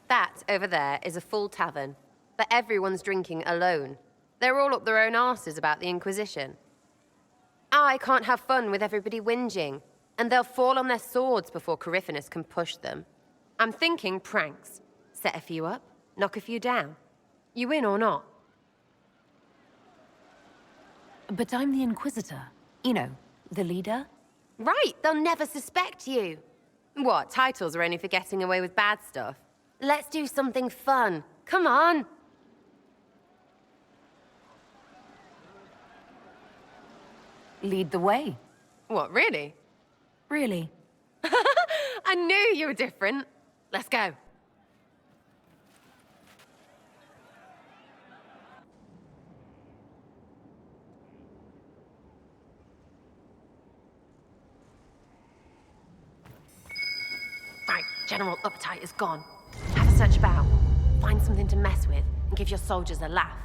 That over there is a full tavern, but everyone's drinking alone. They're all up their own arses about the Inquisition. I can't have fun with everybody whinging, and they'll fall on their swords before Corypheus can push them. I'm thinking pranks. Set a few up, knock a few down. You in or not? But I'm the Inquisitor. You know, the leader. Right, they'll never suspect you. What, titles are only for getting away with bad stuff? Let's do something fun. Come on. Lead the way. What, really? Really? I knew you were different. Let's go. Right, general uptight is gone. Have a search about. Find something to mess with and give your soldiers a laugh.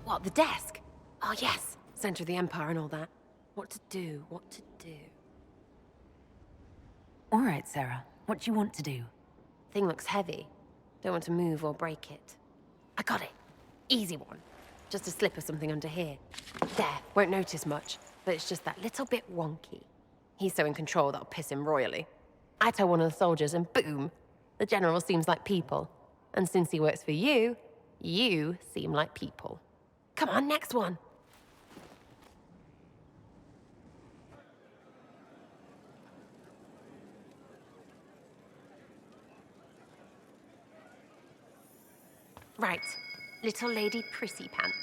What, the desk? Oh yes, center of the Empire and all that. What to do, what to do. All right, Sarah. What do you want to do? Thing looks heavy. Don't want to move or break it. I got it. Easy one. Just a slip of something under here. There, won't notice much, but it's just that little bit wonky. He's so in control that'll piss him royally. I tell one of the soldiers and boom, the general seems like people. And since he works for you, you seem like people. Come on, next one. Right, little lady prissy pants.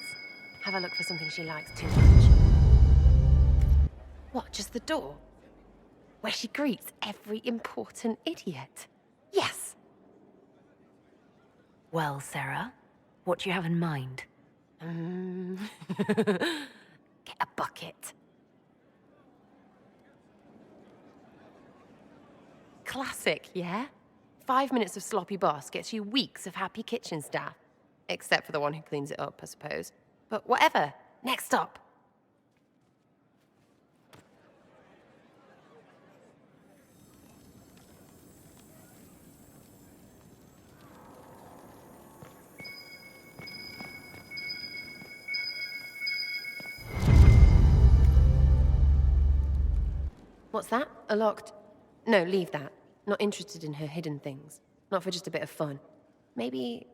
Have a look for something she likes too much. What, just the door? Where she greets every important idiot. Yes! Well, Sarah, what do you have in mind? Get a bucket. Classic, yeah? 5 minutes of sloppy boss gets you weeks of happy kitchen staff. Except for the one who cleans it up, I suppose. But whatever. Next up. What's that? A locked... No, leave that. Not interested in her hidden things. Not for just a bit of fun. Maybe...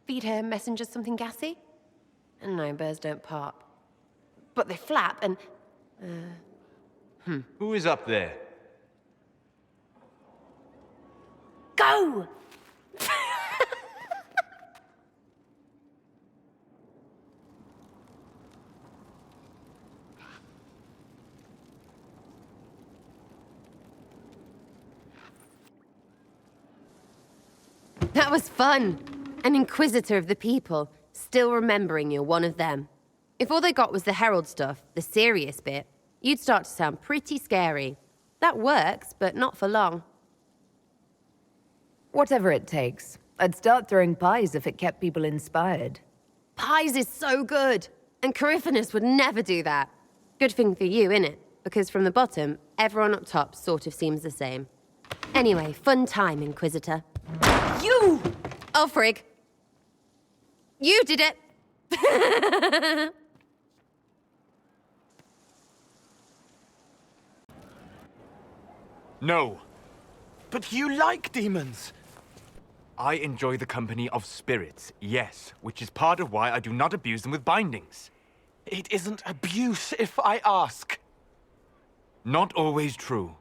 feed her messengers something gassy? No, birds don't pop. But they flap and... Who is up there? Go! That was fun. An inquisitor of the people, still remembering you're one of them. If all they got was the herald stuff, the serious bit, you'd start to sound pretty scary. That works, but not for long. Whatever it takes. I'd start throwing pies if it kept people inspired. Pies is so good, and Corypheus would never do that. Good thing for you, innit? Because from the bottom, everyone up top sort of seems the same. Anyway, fun time, Inquisitor. You! Oh, frig. You did it! No. But you like demons! I enjoy the company of spirits, yes, which is part of why I do not abuse them with bindings. It isn't abuse, if I ask. Not always true.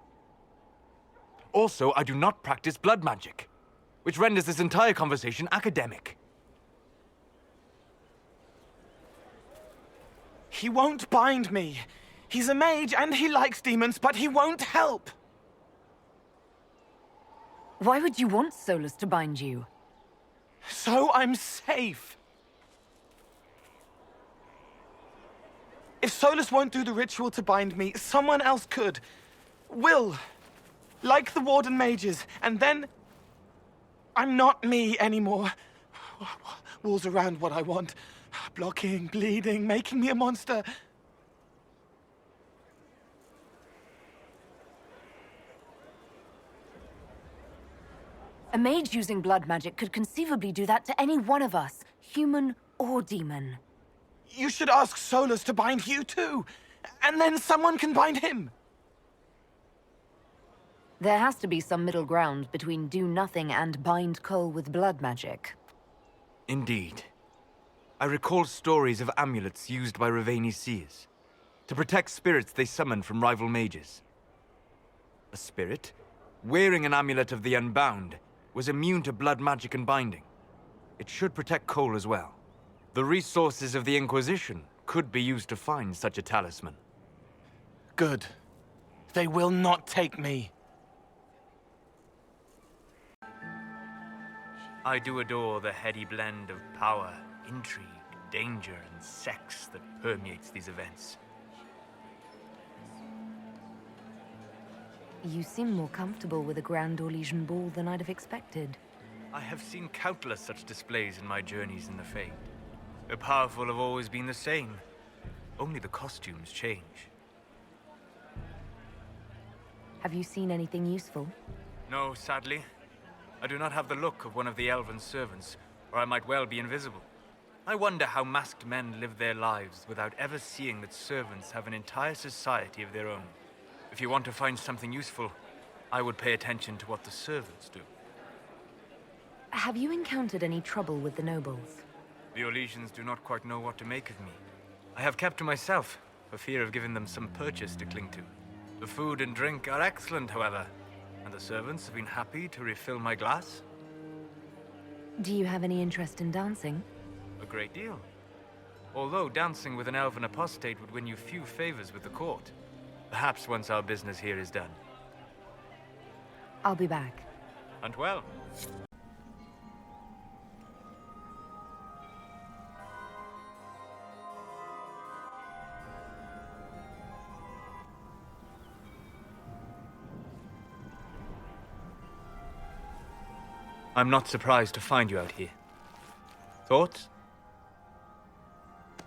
Also, I do not practice blood magic, which renders this entire conversation academic. He won't bind me. He's a mage and he likes demons, but he won't help. Why would you want Solus to bind you? So I'm safe. If Solus won't do the ritual to bind me, someone else could. Will. Like the Warden mages. And then... I'm not me anymore. Walls around what I want. Blocking, bleeding, making me a monster. A mage using blood magic could conceivably do that to any one of us, human or demon. You should ask Solus to bind you too. And then someone can bind him. There has to be some middle ground between do nothing and bind Cole with blood magic. Indeed. I recall stories of amulets used by Raveni seers to protect spirits they summoned from rival mages. A spirit, wearing an amulet of the Unbound, was immune to blood magic and binding. It should protect Cole as well. The resources of the Inquisition could be used to find such a talisman. Good. They will not take me. I do adore the heady blend of power, intrigue, danger, and sex that permeates these events. You seem more comfortable with a Grand Orlesian ball than I'd have expected. I have seen countless such displays in my journeys in the Fade. The powerful have always been the same. Only the costumes change. Have you seen anything useful? No, sadly. I do not have the look of one of the elven servants, or I might well be invisible. I wonder how masked men live their lives without ever seeing that servants have an entire society of their own. If you want to find something useful, I would pay attention to what the servants do. Have you encountered any trouble with the nobles? The Orlesians do not quite know what to make of me. I have kept to myself, for fear of giving them some purchase to cling to. The food and drink are excellent, however, and the servants have been happy to refill my glass. Do you have any interest in dancing? A great deal. Although dancing with an elven apostate would win you few favors with the court. Perhaps once our business here is done. I'll be back. Hunt well. I'm not surprised to find you out here. Thoughts?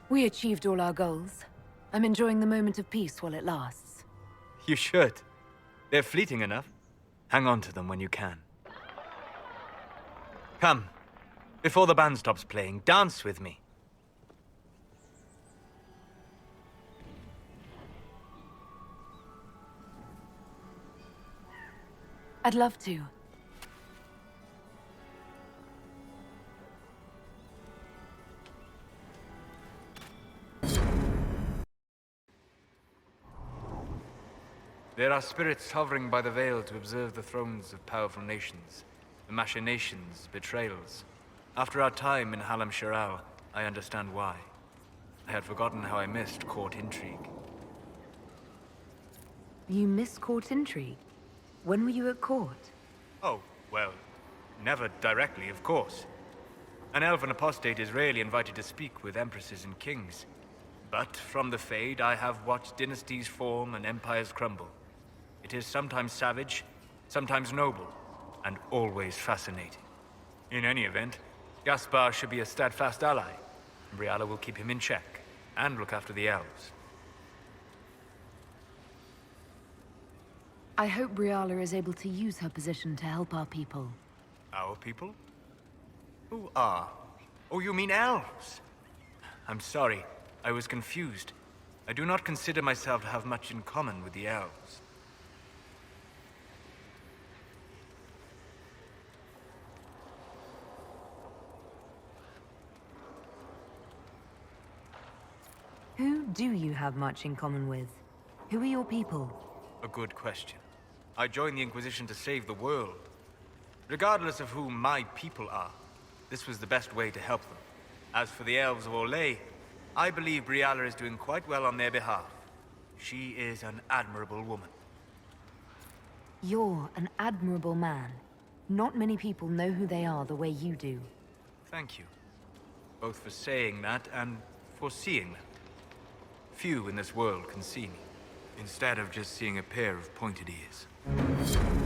We achieved all our goals. I'm enjoying the moment of peace while it lasts. You should. They're fleeting enough. Hang on to them when you can. Come. Before the band stops playing, dance with me. I'd love to. There are spirits hovering by the veil to observe the thrones of powerful nations, the machinations, betrayals. After our time in Halam Sharal, I understand why. I had forgotten how I missed court intrigue. You miss court intrigue? When were you at court? Oh, well, never directly, of course. An elven apostate is rarely invited to speak with empresses and kings. But from the Fade, I have watched dynasties form and empires crumble. It is sometimes savage, sometimes noble, and always fascinating. In any event, Gaspar should be a steadfast ally. Briala will keep him in check, and look after the elves. I hope Briala is able to use her position to help our people. Our people? Who are? Oh, you mean elves? I'm sorry, I was confused. I do not consider myself to have much in common with the elves. Who do you have much in common with? Who are your people? A good question. I joined the Inquisition to save the world. Regardless of who my people are, this was the best way to help them. As for the elves of Orlais, I believe Briala is doing quite well on their behalf. She is an admirable woman. You're an admirable man. Not many people know who they are the way you do. Thank you. Both for saying that and for seeing that. Few in this world can see me, instead of just seeing a pair of pointed ears.